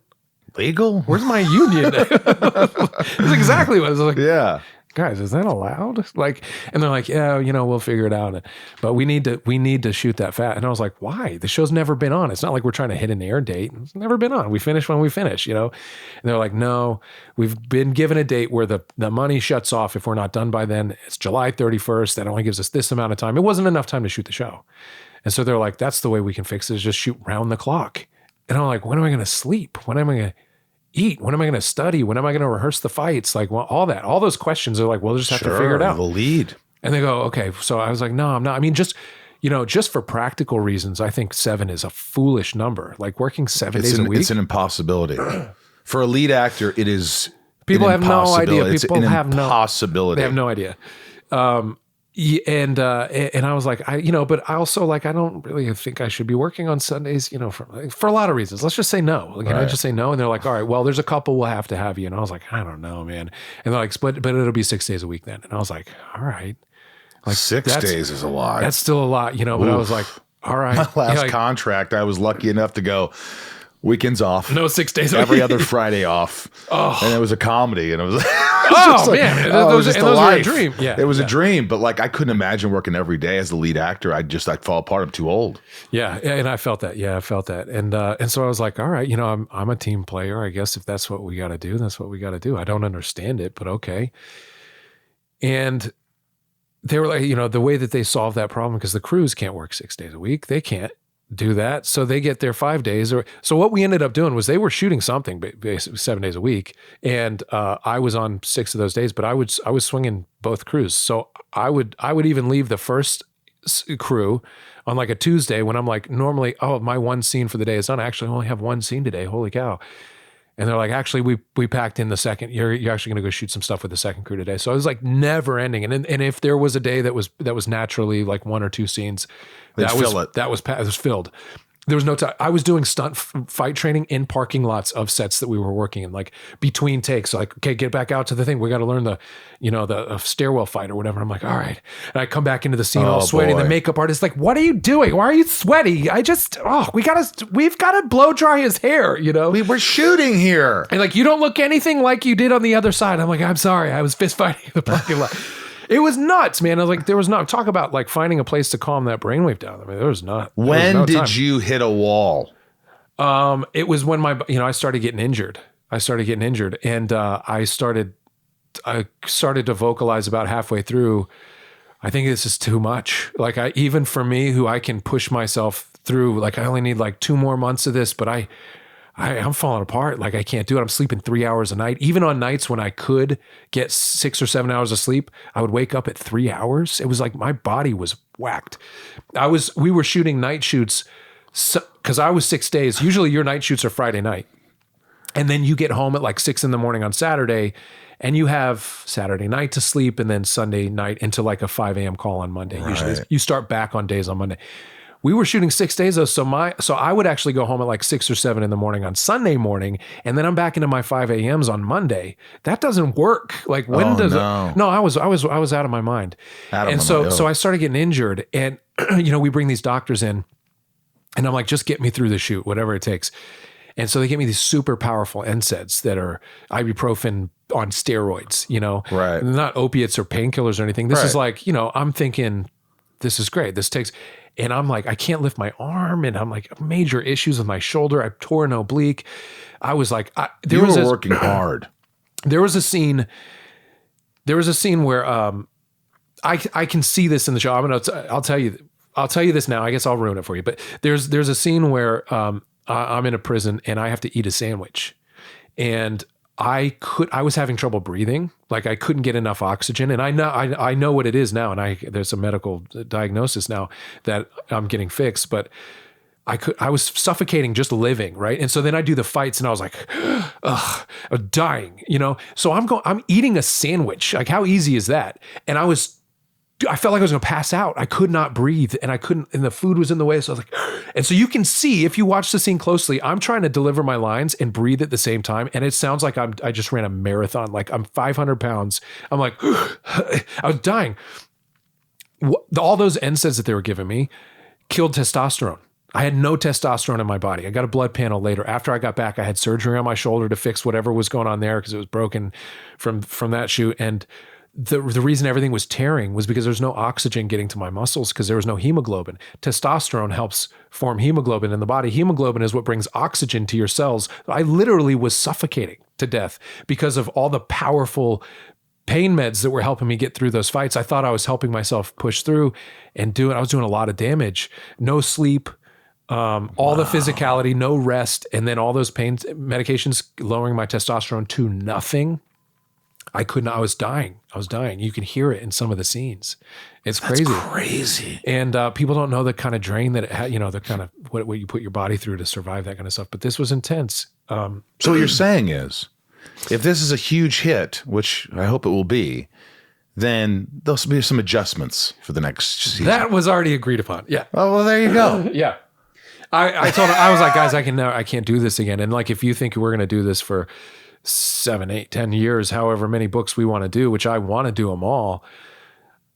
legal? Where's my union? That's exactly what I was like. Yeah. Guys, is that allowed? Like, and they're like, yeah, you know, we'll figure it out. But we need to shoot that fast. And I was like, why? The show's never been on. It's not like we're trying to hit an air date. It's never been on. We finish when we finish, you know? And they're like, no, we've been given a date where the money shuts off if we're not done by then. It's July 31st. That only gives us this amount of time. It wasn't enough time to shoot the show. And so they're like, that's the way we can fix it, is just shoot round the clock. And I'm like, when am I going to sleep? When am I going to eat? When am I going to study? When am I going to rehearse the fights? Like, well, all those questions are like, we'll just have to figure it out. The lead. And they go, okay. So I was like, no, I'm not. I mean, just for practical reasons, I think 7 is a foolish number. Like working 7 days a week. It's an impossibility. For a lead actor, it is. People have no idea. People have no possibility. They have no idea. And I was like, but I also like, I don't really think I should be working on Sundays, you know, for a lot of reasons. Let's just say no. Like, right. I just say no. And they're like, all right, well, there's a couple we'll have to have you. And I was like, I don't know, man. And they're like, but it'll be 6 days a week then. And I was like, all right. Like 6 days is a lot. That's still a lot, you know, but I was like, all right. My last contract, I was lucky enough to go weekends off. No 6 days a week. Every other Friday off. Oh. And it was a comedy. And it was man. It was just a life. Were a dream. Yeah. It was a dream. But like, I couldn't imagine working every day as the lead actor. I'd fall apart. I'm too old. Yeah. And I felt that. Yeah, I felt that. And so I was like, all right, you know, I'm a team player. I guess if that's what we got to do, that's what we got to do. I don't understand it, but okay. And they were like, you know, the way that they solved that problem, because the crews can't work 6 days a week. They can't do that. So they get their 5 days. So what we ended up doing was they were shooting something basically 7 days a week. And I was on 6 of those days, but I was swinging both crews. So I would even leave the first crew on like a Tuesday when I'm like, normally, my one scene for the day is done. Actually, I only have one scene today. Holy cow. And they're like, actually, we packed in the second. You're actually going to go shoot some stuff with the second crew today. So it was like never ending. And if there was a day that was naturally like 1 or 2 scenes, that was filled. There was no time. I was doing stunt fight training in parking lots of sets that we were working in, like between takes. Like, okay, get back out to the thing. We got to learn the stairwell fight or whatever. I'm like, all right. And I come back into the scene all sweaty. Boy. The makeup artist like, what are you doing? Why are you sweaty? We've got to blow dry his hair. You know, we're shooting here. And like, you don't look anything like you did on the other side. I'm like, I'm sorry. I was fist fighting in the parking lot. It was nuts, man. I was like, talk about like finding a place to calm that brainwave down. I mean, there was not. When did you hit a wall? It was when I started getting injured. And I started to vocalize about halfway through. I think this is too much. Like even for me, who I can push myself through, like I only need like 2 more months of this, but I'm falling apart. Like I can't do it. I'm sleeping 3 hours a night. Even on nights when I could get 6 or 7 hours of sleep, I would wake up at 3 hours. It was like my body was whacked. We were shooting night shoots because I was 6 days. Usually your night shoots are Friday night. And then you get home at like 6 a.m. on Saturday and you have Saturday night to sleep and then Sunday night into like a 5 a.m. call on Monday. Right. Usually you start back on days on Monday. We were shooting 6 days though, so I would actually go home at like 6 or 7 in the morning on Sunday morning, and then I'm back into my 5 a.m.s on Monday. That doesn't work. Like when does it? No, I was out of my mind. So I started getting injured, and we bring these doctors in, and I'm like, just get me through the shoot, whatever it takes. And so they give me these super powerful NSAIDs that are ibuprofen on steroids. Right? Not opiates or painkillers or anything. This is like, I'm thinking, this is great. This takes. And I'm like, I can't lift my arm, and I'm like, major issues with my shoulder. I tore an oblique. I was like, you were working hard. There was a scene where I can see this in the show. I'll tell you, I'll tell you this now. I guess I'll ruin it for you. But there's a scene where I'm in a prison and I have to eat a sandwich, and I was having trouble breathing. Like I couldn't get enough oxygen, and I know what it is now, and there's a medical diagnosis now that I'm getting fixed, but I was suffocating just living, right? And so then I do the fights and I was like, ugh, I'm dying, So I'm eating a sandwich. Like how easy is that? And I felt like I was going to pass out. I could not breathe and and the food was in the way. So I was like, and so you can see, if you watch the scene closely, I'm trying to deliver my lines and breathe at the same time. And it sounds like I just ran a marathon. Like I'm 500 pounds. I'm like, I was dying. All those NSAIDs that they were giving me killed testosterone. I had no testosterone in my body. I got a blood panel later. After I got back, I had surgery on my shoulder to fix whatever was going on there because it was broken from that shoot. And the reason everything was tearing was because there's no oxygen getting to my muscles because there was no hemoglobin. Testosterone helps form hemoglobin in the body. Hemoglobin is what brings oxygen to your cells. I literally was suffocating to death because of all the powerful pain meds that were helping me get through those fights. I thought I was helping myself push through and I was doing a lot of damage. No sleep. All the physicality, no rest, and then all those pain medications lowering my testosterone to nothing. I was dying. You can hear it in some of the scenes. It's crazy. That's crazy. And people don't know the kind of drain that it had, the kind of what you put your body through to survive that kind of stuff. But this was intense. So what you're saying is, if this is a huge hit, which I hope it will be, then there'll be some adjustments for the next season. That was already agreed upon. Yeah. Oh, well, there you go. Yeah. I told her, I was like, guys, I can't do this again. And like, if you think we're going to do this for 7, 8, 10 years, however many books we want to do, which I want to do them all,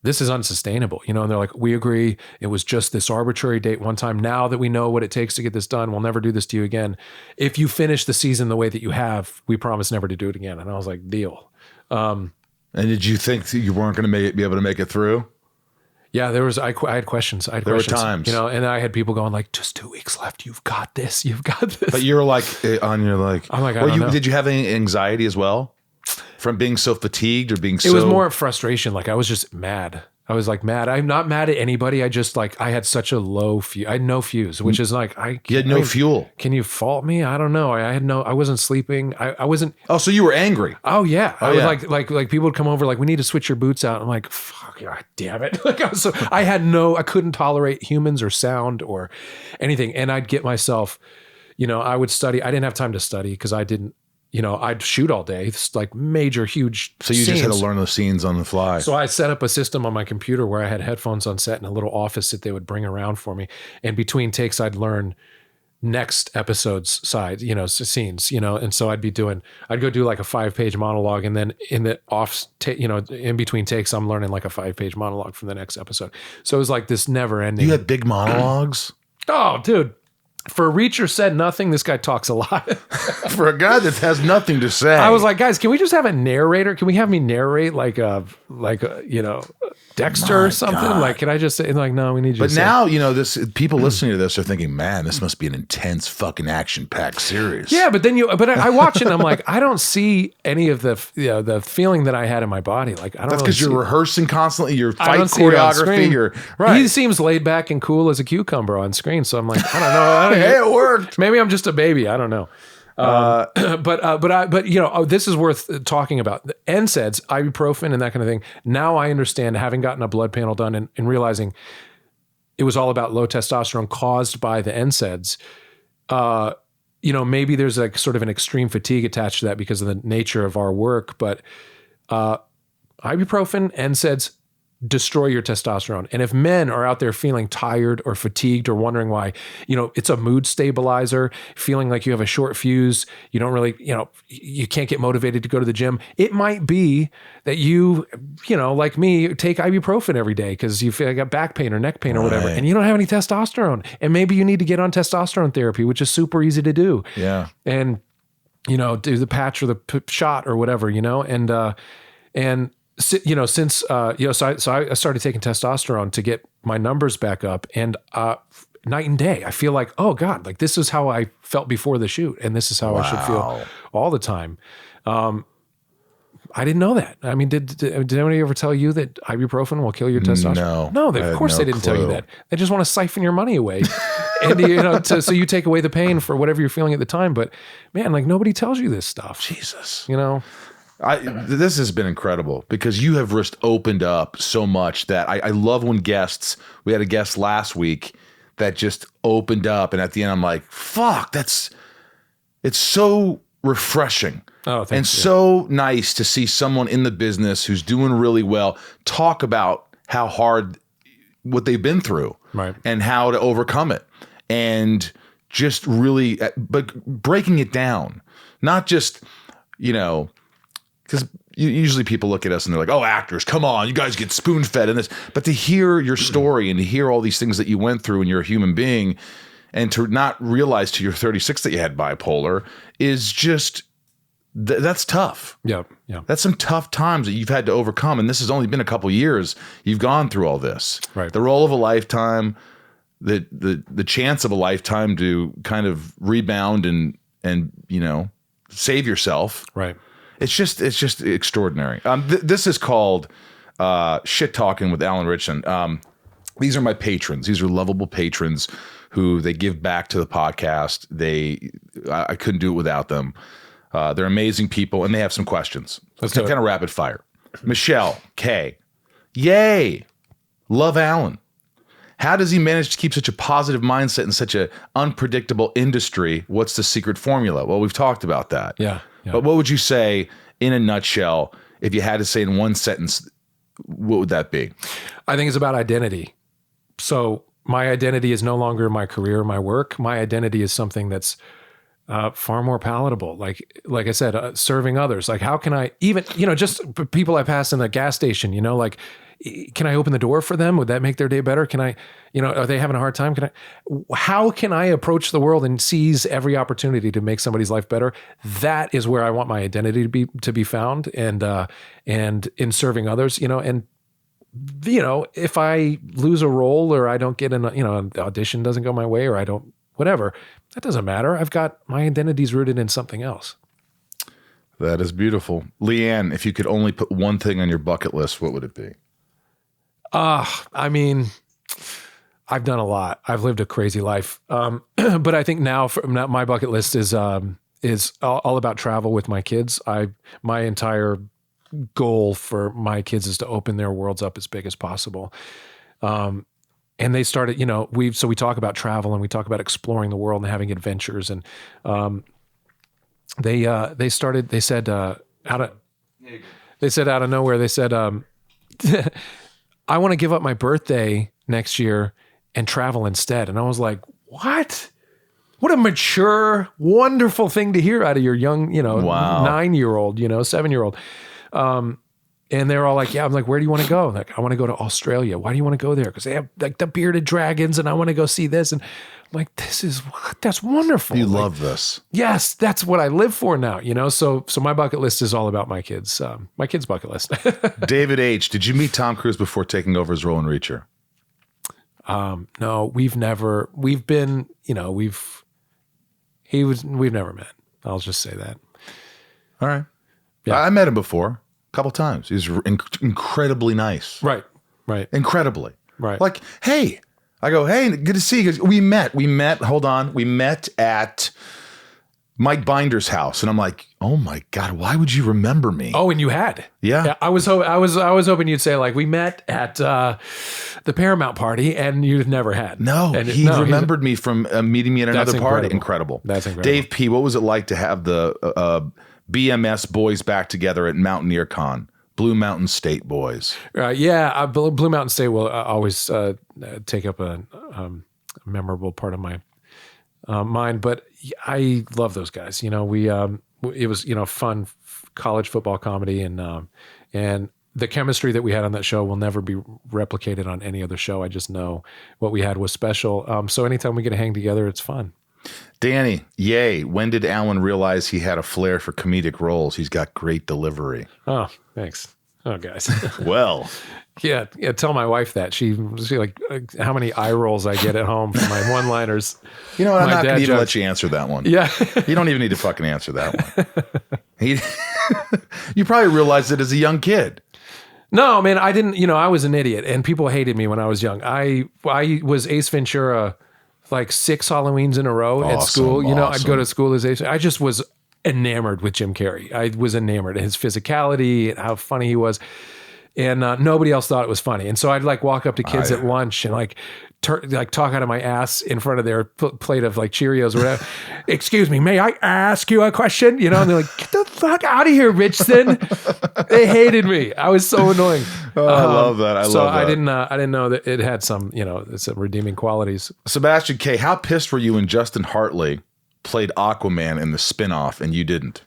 this is unsustainable, and they're like, we agree. It was just this arbitrary date one time. Now that we know what it takes to get this done, we'll never do this to you again. If you finish the season the way that you have, we promise never to do it again. And I was like, deal. And did you think that you weren't going to be able to make it through? Yeah, I had questions. There were times, and I had people going like, just 2 weeks left. You've got this. But you're like, I'm like, I don't know. Did you have any anxiety as well from being so fatigued or being so? It was more frustration. Like I was just mad. I was like mad. I'm not mad at anybody. I just I had such a low fuse. I had no fuse, which is like, you had no fuel. Can you fault me? I don't know. I wasn't sleeping. I wasn't. Oh, so you were angry. Oh yeah. I was like people would come over, like, we need to switch your boots out. I'm like, fuck, God damn it. I couldn't tolerate humans or sound or anything. And I'd get myself, I would study. I didn't have time to study because I didn't, I'd shoot all day. It's like major, huge So you scenes. just had to learn the scenes on the fly. So I set up a system on my computer where I had headphones on set in a little office that they would bring around for me. And between takes, I'd learn next episode's side, scenes, and so I'd go do like a 5-page monologue. And then in the in between takes, I'm learning like a 5-page monologue from the next episode. So it was like this never ending. You had big monologues? Oh, dude. For a Reacher said nothing, this guy talks a lot. For a guy that has nothing to say. I was like, guys, can we just have a narrator? Can we have me narrate like a Dexter or something? God. Like, can I just say, like, no, we need you But to now, this people listening to this are thinking, man, this must be an intense fucking action-packed series. Yeah, but then I watch it and I'm like, I don't see any of the feeling that I had in my body. Like, I don't. That's because you're rehearsing constantly. Your I fight don't see it on choreography. screen. Right. He seems laid back and cool as a cucumber on screen. So I'm like, I don't know. Hey, it worked. Maybe I'm just a baby. I don't know. But this is worth talking about. The NSAIDs, ibuprofen, and that kind of thing. Now I understand, having gotten a blood panel done and realizing it was all about low testosterone caused by the NSAIDs. Maybe there's like sort of an extreme fatigue attached to that because of the nature of our work. But ibuprofen, NSAIDs destroy your testosterone. And if men are out there feeling tired or fatigued or wondering why, it's a mood stabilizer, feeling like you have a short fuse, you don't really, you can't get motivated to go to the gym. It might be that you like me, take ibuprofen every day because you feel like got back pain or neck pain or whatever, and you don't have any testosterone. And maybe you need to get on testosterone therapy, which is super easy to do. Yeah. And, do the patch or the shot or whatever, so I started taking testosterone to get my numbers back up, and night and day, I feel like, oh God, like this is how I felt before the shoot, and this is how I should feel all the time. I didn't know that. I mean, did anybody ever tell you that ibuprofen will kill your testosterone? No, of course they didn't tell you that. They just want to siphon your money away, and so you take away the pain for whatever you're feeling at the time. But man, like nobody tells you this stuff. Jesus, This has been incredible because you have just opened up so much that I love when we had a guest last week that just opened up, and at the end I'm like, fuck, it's so refreshing. Oh, thanks. And so nice to see someone in the business who's doing really well talk about how hard what they've been through, right, and how to overcome it, and just really, but breaking it down, not just, because usually people look at us and they're like, oh, actors, come on, you guys get spoon fed in this, but to hear your story and to hear all these things that you went through and you're a human being, and to not realize till you're 36 that you had bipolar is just. That's tough. Yeah. That's some tough times that you've had to overcome. And this has only been a couple years. You've gone through all this. Right. The role of a lifetime, the chance of a lifetime to kind of rebound and save yourself. Right. It's just extraordinary. This is called Shit Talking with Alan Ritchson. These are my patrons. These are lovable patrons who they give back to the podcast. I couldn't do it without them. They're amazing people, and they have some questions. Let's do it. Kind of rapid fire. Michelle K. Yay. Love Alan. How does he manage to keep such a positive mindset in such an unpredictable industry? What's the secret formula? Well, we've talked about that. Yeah. But what would you say in a nutshell, if you had to say in one sentence, what would that be? I think it's about identity. So my identity is no longer my career, my work. My identity is something that's far more palatable. Like I said, serving others. Like how can I even, just people I pass in the gas station, like, can I open the door for them? Would that make their day better? Can I, are they having a hard time? How can I approach the world and seize every opportunity to make somebody's life better? That is where I want my identity to be found, and in serving others, and if I lose a role or I don't get an audition doesn't go my way, or I don't, whatever, that doesn't matter. I've got my identity's rooted in something else. That is beautiful. Leanne, if you could only put one thing on your bucket list, what would it be? I mean, I've done a lot. I've lived a crazy life. But I think now my bucket list is all about travel with my kids. My entire goal for my kids is to open their worlds up as big as possible. And they started, we talk about travel and we talk about exploring the world and having adventures. And they said out of nowhere, they said, I want to give up my birthday next year and travel instead. And I was like, what? What a mature, wonderful thing to hear out of your young, wow. 9-year-old, 7-year-old. And they're all like, yeah. I'm like, where do you want to go? Like, I want to go to Australia. Why do you want to go there? Because they have like the bearded dragons and I want to go see this. And I'm like, that's wonderful. You love this. Yes, that's what I live for now, So my bucket list is all about my kids' bucket list. David H., did you meet Tom Cruise before taking over his role in Reacher? No, we've never met. I'll just say that. All right. Yeah. I met him before. Couple times. He's incredibly nice. Right. Incredibly. Right. Like, hey, I go, hey, good to see you. We met at Mike Binder's house. And I'm like, oh my God, why would you remember me? Oh, and you had. Yeah. I was hoping you'd say like, we met at the Paramount party and you've never had. No, he remembered me from meeting me at another party. Incredible. That's incredible. Dave P., what was it like to have the BMS boys back together at Mountaineer Con? Blue Mountain State boys. Blue Mountain State will always take up a memorable part of my mind. But I love those guys. It was fun college football comedy, and the chemistry that we had on that show will never be replicated on any other show. I just know what we had was special. So anytime we get to hang together, it's fun. Danny, yay. When did Alan realize he had a flair for comedic roles? He's got great delivery. Oh, thanks. Oh, guys. Well. Yeah. Tell my wife that. She like how many eye rolls I get at home for my one-liners. You know what? I'm not going to even let you answer that one. Yeah. You don't even need to fucking answer that one. You probably realized it as a young kid. No, man, I didn't. I was an idiot, and people hated me when I was young. I was Ace Ventura like 6 Halloweens in a row at school. I'd go to school as Ace. I just was enamored with Jim Carrey. I was enamored of his physicality and how funny he was. And nobody else thought it was funny. And so I'd like walk up to kids at lunch and like talk out of my ass in front of their plate of like Cheerios or whatever. Excuse me, may I ask you a question? And they're like, get the fuck out of here, Ritchson. They hated me. I was so annoying. I love that. I love that. I didn't know that it had some redeeming qualities. Sebastian K., how pissed were you when Justin Hartley played Aquaman in the spinoff and you didn't?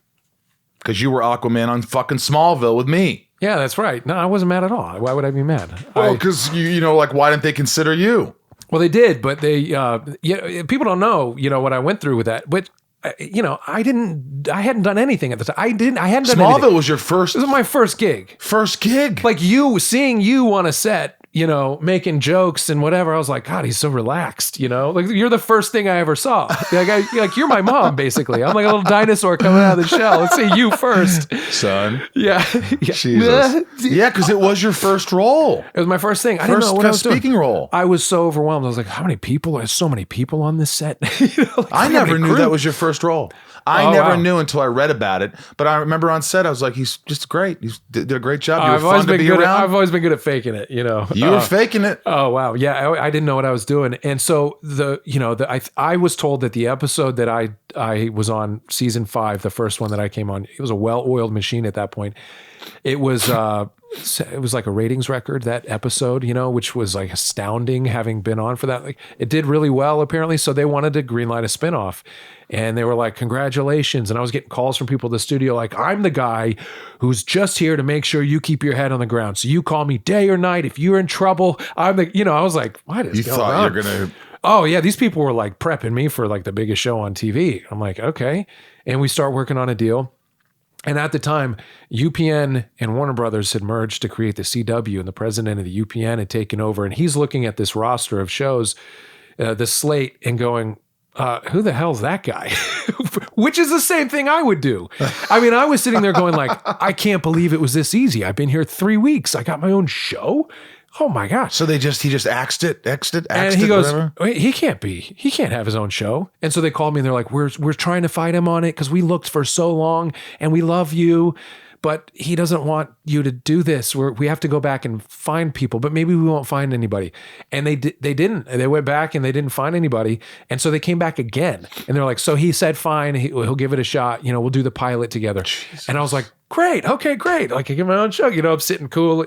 Because you were Aquaman on fucking Smallville with me. Yeah, that's right. No, I wasn't mad at all. Why would I be mad? Well, because why didn't they consider you? Well, they did, but they, people don't know, what I went through with that. But, I hadn't done anything at the time. I hadn't done anything. Smallville was your first. This was my first gig. First gig. Like seeing you on a set, making jokes and whatever. I was like, God, he's so relaxed, like you're the first thing I ever saw. Like you're my mom, basically. I'm like a little dinosaur coming out of the shell. Let's see you first. Son. Yeah. Jesus. Yeah, because it was your first role. It was my first thing. I didn't know what I was doing. Speaking role. I was so overwhelmed. I was like, how many people? There's so many people on this set. I never knew that was your first role. I never knew until I read about it. But I remember on set, I was like, he's just great. He did a great job. You were fun to be around. I've always been good at faking it, You were faking it. Oh, wow. Yeah, I didn't know what I was doing. And so I was told that the episode that I was on, season 5, the first one that I came on, it was a well-oiled machine at that point. It was like a ratings record, that episode, which was like astounding having been on for that. Like it did really well, apparently. So they wanted to greenlight a spinoff. And they were like, congratulations. And I was getting calls from people at the studio like, I'm the guy who's just here to make sure you keep your head on the ground. So you call me day or night. If you're in trouble, I'm the, I was like, what is going on? You thought you're going to... Oh, yeah. These people were like prepping me for like the biggest show on TV. I'm like, okay. And we start working on a deal. And at the time, UPN and Warner Brothers had merged to create the CW, and the president of the UPN had taken over. And he's looking at this roster of shows, the slate, and going, who the hell's that guy? Which is the same thing I would do. I mean, I was sitting there going like, I can't believe it was this easy. I've been here 3 weeks. I got my own show. Oh my gosh. So he just axed it, and he goes, he can't have his own show. And so they called me and they're like, we're trying to fight him on it because we looked for so long and we love you, but he doesn't want you to do this. We have to go back and find people, but maybe we won't find anybody. And they didn't. They went back and they didn't find anybody. And so they came back again and they're like, so he said, fine, he'll give it a shot. We'll do the pilot together. Jesus. And I was like, great. Okay, great. Like I get my own show, I'm sitting cool.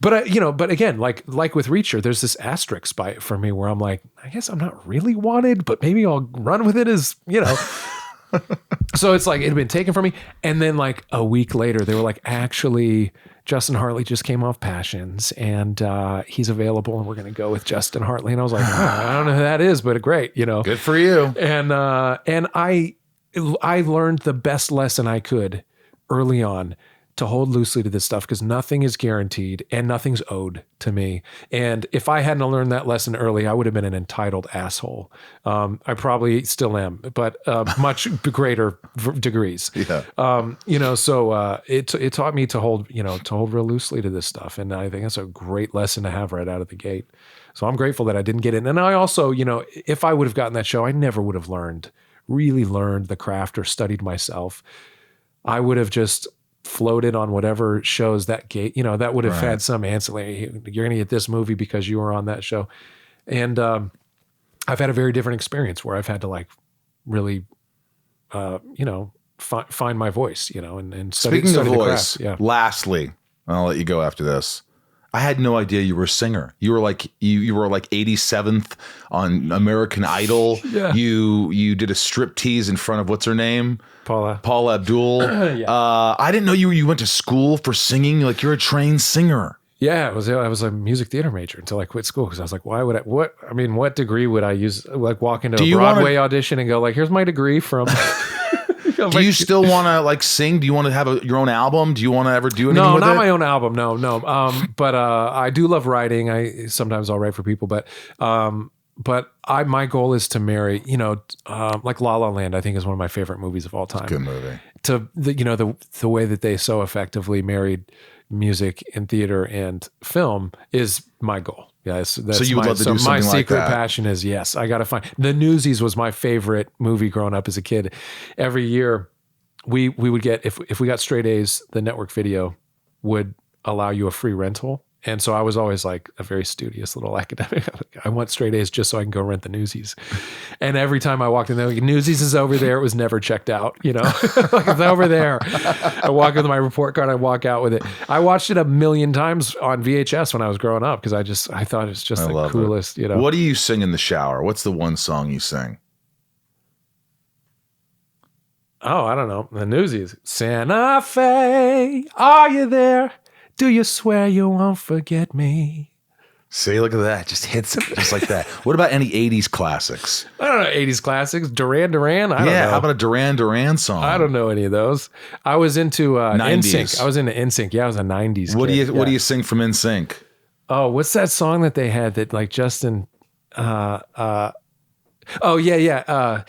But but again, like with Reacher, there's this asterisk by it for me where I'm like, I guess I'm not really wanted, but maybe I'll run with it as, So it's like it had been taken from me. And then like a week later, they were like, actually, Justin Hartley just came off Passions and he's available and we're going to go with Justin Hartley. And I was like, I don't know who that is, but great, Good for you. And I learned the best lesson I could early on to hold loosely to this stuff because nothing is guaranteed and nothing's owed to me. And if I hadn't learned that lesson early, I would have been an entitled asshole. I probably still am, but much greater degrees. Yeah. So it taught me to hold real loosely to this stuff. And I think that's a great lesson to have right out of the gate. So I'm grateful that I didn't get it. And I also, if I would have gotten that show, I never would have really learned the craft or studied myself. I would have just floated on whatever shows that gate, that would have had some ancillary. You're going to get this movie because you were on that show. And I've had a very different experience where I've had to like really, find my voice, and study, Speaking study of the voice, craft. lastly, I'll let you go after this. I had no idea you were a singer. You were like you were like 87th on American Idol. Yeah. You did a strip tease in front of what's her name? Paula Abdul. Yeah. I didn't know you went to school for singing. Like you're a trained singer. Yeah, I was a music theater major until I quit school because I was like, why would what degree would I use? Like walk into a Broadway audition and go like, here's my degree from. Do you still want to like sing? Do you want to have your own album? Do you want to ever do anything with it? No, not my own album. No. But I do love writing. Sometimes I'll write for people, but but my goal is to marry, like La La Land, I think is one of my favorite movies of all time. Good movie. To the way that they so effectively married music and theater and film is my goal. Yes, that's so you would love to do something like that. My secret passion is, yes, I got to find. The Newsies was my favorite movie growing up as a kid. Every year we would get, if we got straight A's, the network video would allow you a free rental. And so I was always like a very studious little academic. I want straight A's just so I can go rent the Newsies. And every time I walked in there, like, Newsies is over there. It was never checked out, like it's over there. I walk with my report card. I walk out with it. I watched it 1,000,000 times on VHS when I was growing up because I thought it was just the coolest. What do you sing in the shower? What's the one song you sing? Oh, I don't know. The Newsies. Santa Fe, are you there? Do you swear you won't forget me? See, look at that. Just hits it just like that. What about any 80s classics? I don't know. 80s classics. Duran Duran? I don't know. Yeah, how about a Duran Duran song? I don't know any of those. I was into 90s. NSYNC. I was into NSYNC. Yeah, I was a 90s What kid. What do you sing from NSYNC? Oh, what's that song that they had that like Justin... oh, yeah.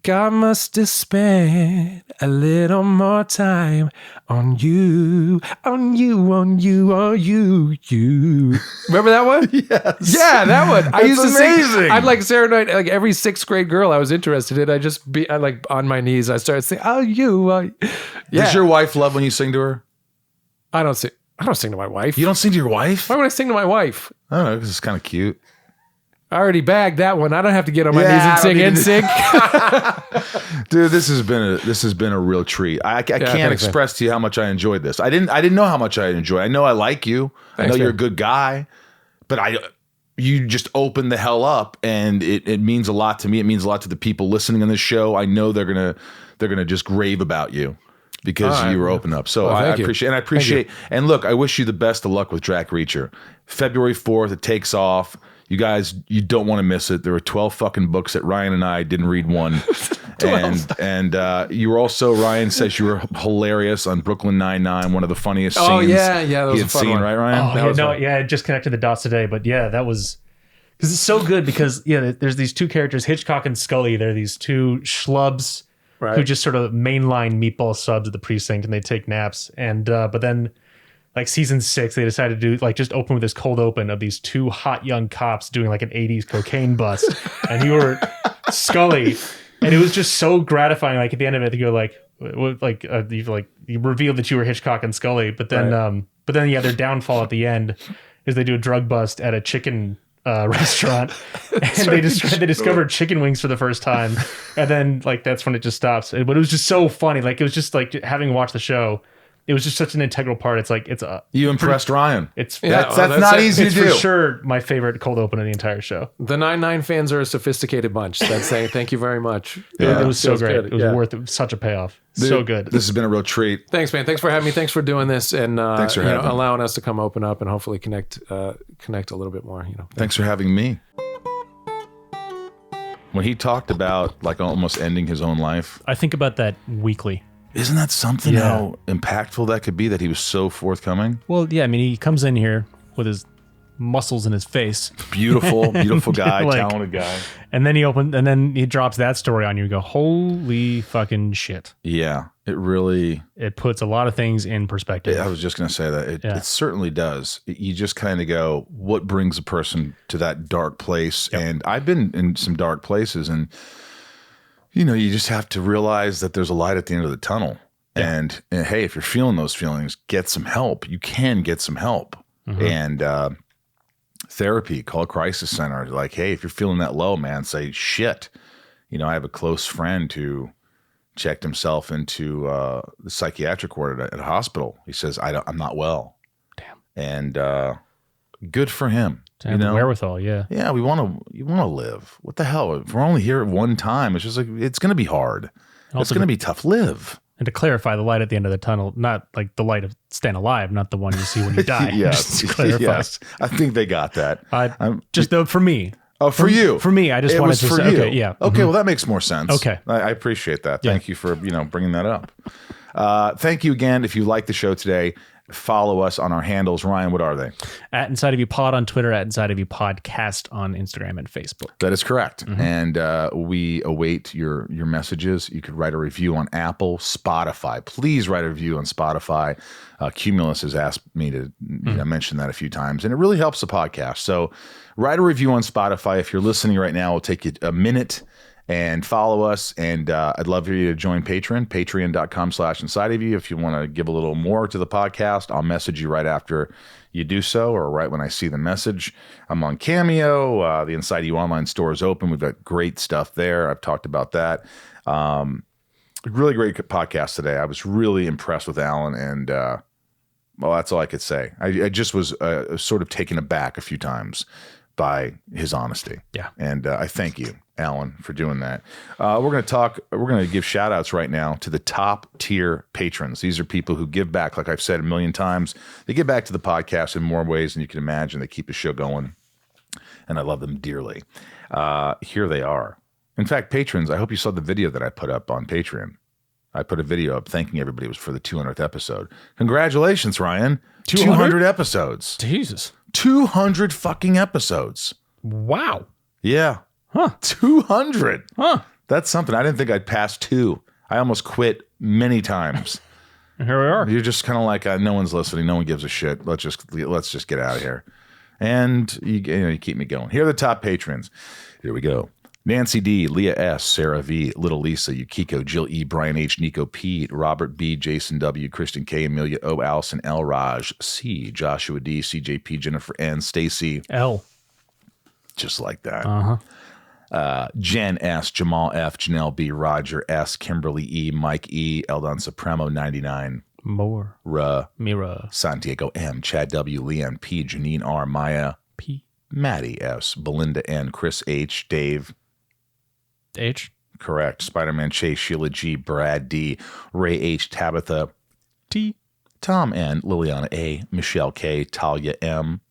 God must have spent a little more time on you. Remember that one? Yes. Yeah, that one. I used to amazing. sing. I'd like serenade like every 6th grade girl I was interested in. I like on my knees. I started saying, "Oh, you." Yeah. Does your wife love when you sing to her? I don't sing to my wife. You don't sing to your wife? Why would I sing to my wife? I don't know, because it's kind of cute. I already bagged that one. I don't have to get on my knees and sing NSYNC. Dude, this has been a real treat. I can't express to you how much I enjoyed this. I didn't know how much I enjoyed. I know I like you. I know you're a good guy, but you just opened the hell up, and it means a lot to me. It means a lot to the people listening on this show. I know they're gonna just rave about you because you were open up. So I appreciate. And look, I wish you the best of luck with Drac Reacher. February 4th, it takes off. You guys, you don't want to miss it. There were 12 fucking books that Ryan and I didn't read one. and you were also, Ryan says you were hilarious on Brooklyn Nine-Nine, one of the funniest scenes that was he had seen, right, Ryan? I just connected the dots today, but yeah, that was, because it's so good because, there's these two characters, Hitchcock and Scully. They're these two schlubs who just sort of mainline meatball subs at the precinct, and they take naps. And but then, like season 6, they decided to do like just open with this cold open of these two hot young cops doing like an 80s cocaine bust, and you were Scully, and it was just so gratifying. Like at the end of it, you go you revealed that you were Hitchcock and Scully, but then their downfall at the end is they do a drug bust at a chicken restaurant, and they discovered chicken wings for the first time, and then like that's when it just stops. But it was just so funny. Like it was just like having watched the show. It was just such an integral part. It's like you impressed Ryan. That's not easy to do. It's for sure my favorite cold open of the entire show. The 9-9 fans are a sophisticated bunch. That's saying thank you very much. Yeah. It was so great. Good. It was worth it. Such a payoff. Dude, so good. This has been a real treat. Thanks, man. Thanks for having me. Thanks for doing this, and thanks for allowing us to come open up and hopefully connect a little bit more. Thanks for having me. When he talked about like almost ending his own life, I think about that weekly. Isn't that something how impactful that could be, that he was so forthcoming? Well, yeah, I mean, he comes in here with his muscles in his face. Beautiful guy, talented guy. And then he drops that story on you and go, holy fucking shit. Yeah, it puts a lot of things in perspective. I was just going to say that. It certainly does. You just kind of go, what brings a person to that dark place? Yep. And I've been in some dark places, and you just have to realize that there's a light at the end of the tunnel. Yeah. And hey, if you're feeling those feelings, get some help. You can get some help. Mm-hmm. And therapy, call a crisis center. Like, hey, if you're feeling that low, man, say, shit. I have a close friend who checked himself into the psychiatric ward at a hospital. He says, I'm not well. Damn. And good for him. To have the wherewithal, yeah. Yeah, you want to live. What the hell? If we're only here at one time, it's just like, it's going to be hard. It's going to be tough. Live. And to clarify, the light at the end of the tunnel, not like the light of staying alive, not the one you see when you die. Yes. Just to clarify. Yes. I think they got that. For me. Oh, for you. For me, I just wanted to say, okay, yeah. Okay, well, that makes more sense. Okay. I appreciate that. Thank you for, bringing that up. Thank you again. If you like the show today, follow us on our handles. Ryan, what are they? At Inside of You Pod on Twitter, at Inside of You Podcast on Instagram and Facebook. That is correct. And we await your messages. You could write a review on Apple, Spotify. Please write a review on Spotify. Cumulus has asked me to mention that a few times, and it really helps the podcast. So write a review on Spotify. If you're listening right now, it'll take you a minute. And follow us, and I'd love for you to join patreon.com/inside of you. If you want to give a little more to the podcast, I'll message you right after you do so, or right when I see the message. I'm on Cameo. The Inside of You online store is open. We've got great stuff there. I've talked about that. Really great podcast today. I was really impressed with Alan, and well, that's all I could say. I just was sort of taken aback a few times by his honesty. Yeah. And I thank you, Alan, for doing that. We're going to give shout outs right now to the top tier patrons. These are people who give back, like I've said a million times. They give back to the podcast in more ways than you can imagine. They keep the show going, and I love them dearly. Here they are. In fact, patrons, I hope you saw the video that I put up on Patreon. I put a video up thanking everybody. It was for the 200th episode. Congratulations, Ryan. 200 episodes. Jesus. 200 fucking episodes. Wow. Yeah. Huh. 200. Huh. That's something. I didn't think I'd pass 2. I almost quit many times. And here we are. You're just kind of like, no one's listening. No one gives a shit. Let's just get out of here. And you keep me going. Here are the top patrons. Here we go. Nancy D, Leah S, Sarah V, Little Lisa, Yukiko, Jill E, Brian H, Nico P, Robert B, Jason W, Kristen K, Amelia O, Allison L, Raj C, Joshua D, CJP, Jennifer N, Stacy L. Just like that. Uh-huh. Jen S, Jamal F, Janelle B, Roger S, Kimberly E, Mike E, Eldon Supremo 99, More. Mira. Santiago M, Chad W, Leanne P, Janine R, Maya P. Maddie S, Belinda N, Chris H, Dave H. Correct. Spider-Man Chase, Sheila G, Brad D, Ray H, Tabitha T, Tom N, Liliana A, Michelle K, Talia M,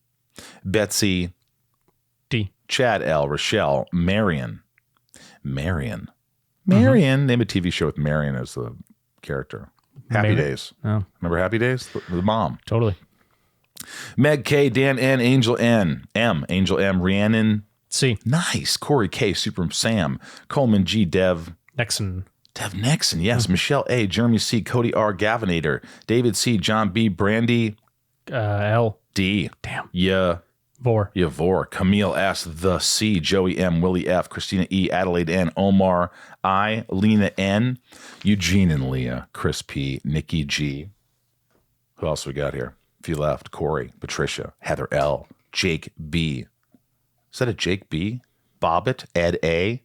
Betsy D, Chad L, Rochelle, Marion. Name a TV show with Marion as the character. Happy Days. Oh. Remember Happy Days? The mom. Totally. Meg K, Dan N, Angel N, Angel M, Rhiannon C. Nice. Corey K, Super Sam, Coleman G, Dev Nexon, yes. Michelle A, Jeremy C, Cody R, Gavinator, David C, John B, Brandy L. D. Damn. Yeah. Vor, Camille S, The C, Joey M, Willie F, Christina E, Adelaide N, Omar I, Lena N, Eugene and Leah, Chris P, Nikki G. Who else we got here? A few left. Corey, Patricia, Heather L, Jake B. Is that a Jake B? Bobbit, Ed A.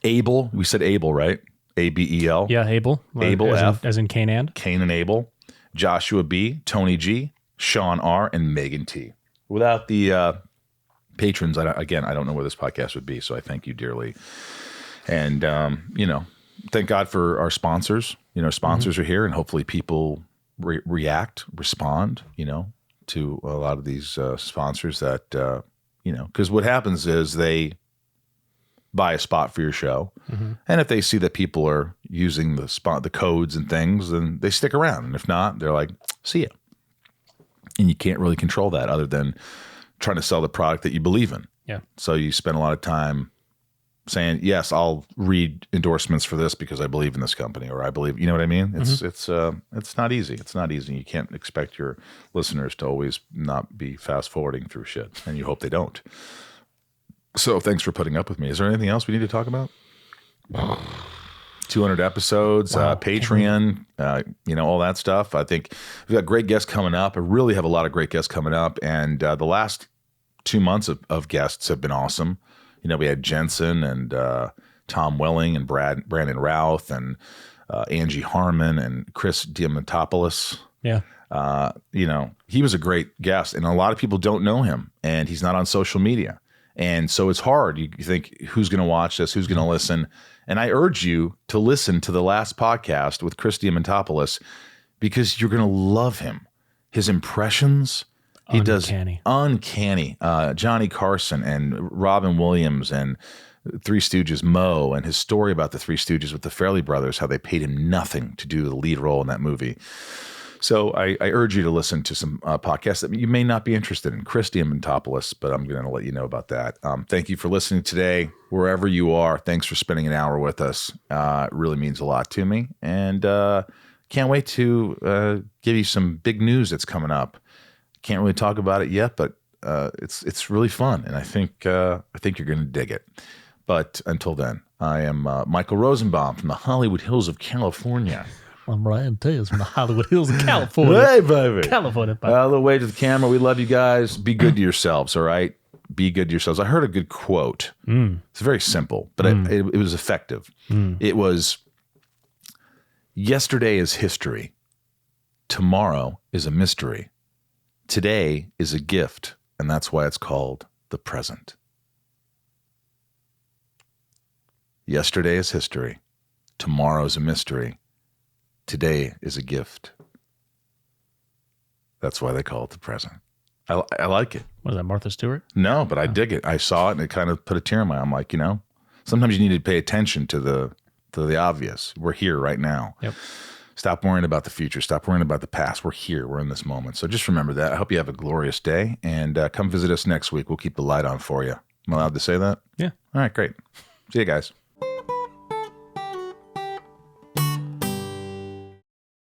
Abel. We said Abel, right? ABEL. Yeah, Abel. Abel F. As in Cain and Abel. Joshua B. Tony G. Sean R. And Megan T. Without the patrons, I don't know where this podcast would be. So I thank you dearly. And, thank God for our sponsors. Sponsors are here, and hopefully people respond, to a lot of these sponsors that, because what happens is they buy a spot for your show. Mm-hmm. And if they see that people are using the codes and things, then they stick around. And if not, they're like, see ya. And you can't really control that other than trying to sell the product that you believe in. Yeah. So you spend a lot of time saying, yes, I'll read endorsements for this because I believe in this company, or I believe, you know what I mean? It's not easy. It's not easy. You can't expect your listeners to always not be fast forwarding through shit, and you hope they don't. So thanks for putting up with me. Is there anything else we need to talk about? 200 episodes, wow. Patreon, all that stuff. I think we've got great guests coming up. I really have a lot of great guests coming up. And the last 2 months of guests have been awesome. We had Jensen and Tom Welling and Brandon Routh and Angie Harmon and Chris Diamantopoulos. Yeah. He was a great guest, and a lot of people don't know him, and he's not on social media. And so it's hard. You think, who's going to watch this? Who's going to listen? And I urge you to listen to the last podcast with Chris Diamantopoulos, because you're going to love him. His impressions He does uncanny. Johnny Carson and Robin Williams and Three Stooges, Moe, and his story about the Three Stooges with the Farrelly brothers, how they paid him nothing to do the lead role in that movie. So I urge you to listen to some podcasts that you may not be interested in. Christy and Mentopoulos, but I'm going to let you know about that. Thank you for listening today, wherever you are. Thanks for spending an hour with us. It really means a lot to me. And can't wait to give you some big news that's coming up. Can't really talk about it yet, but it's really fun. And I think you're going to dig it. But until then, I am Michael Rosenbaum from the Hollywood Hills of California. I'm Ryan Tails from the Hollywood Hills of California. Hey, baby. California, baby. A little wave to the camera. We love you guys. Be good to yourselves, all right? Be good to yourselves. I heard a good quote. It's very simple, but it was effective. It was, yesterday is history. Tomorrow is a mystery. Today is a gift, and that's why it's called the present. Yesterday is history. Tomorrow is a mystery. Today is a gift. That's why they call it the present. I like it. Was that Martha Stewart? No, but I dig it. I saw it and it kind of put a tear in my eye. I'm like, sometimes you need to pay attention to the obvious. We're here right now. Yep. Stop worrying about the future. Stop worrying about the past. We're here. We're in this moment. So just remember that. I hope you have a glorious day, and come visit us next week. We'll keep the light on for you. Am I allowed to say that? Yeah. All right, great. See you guys.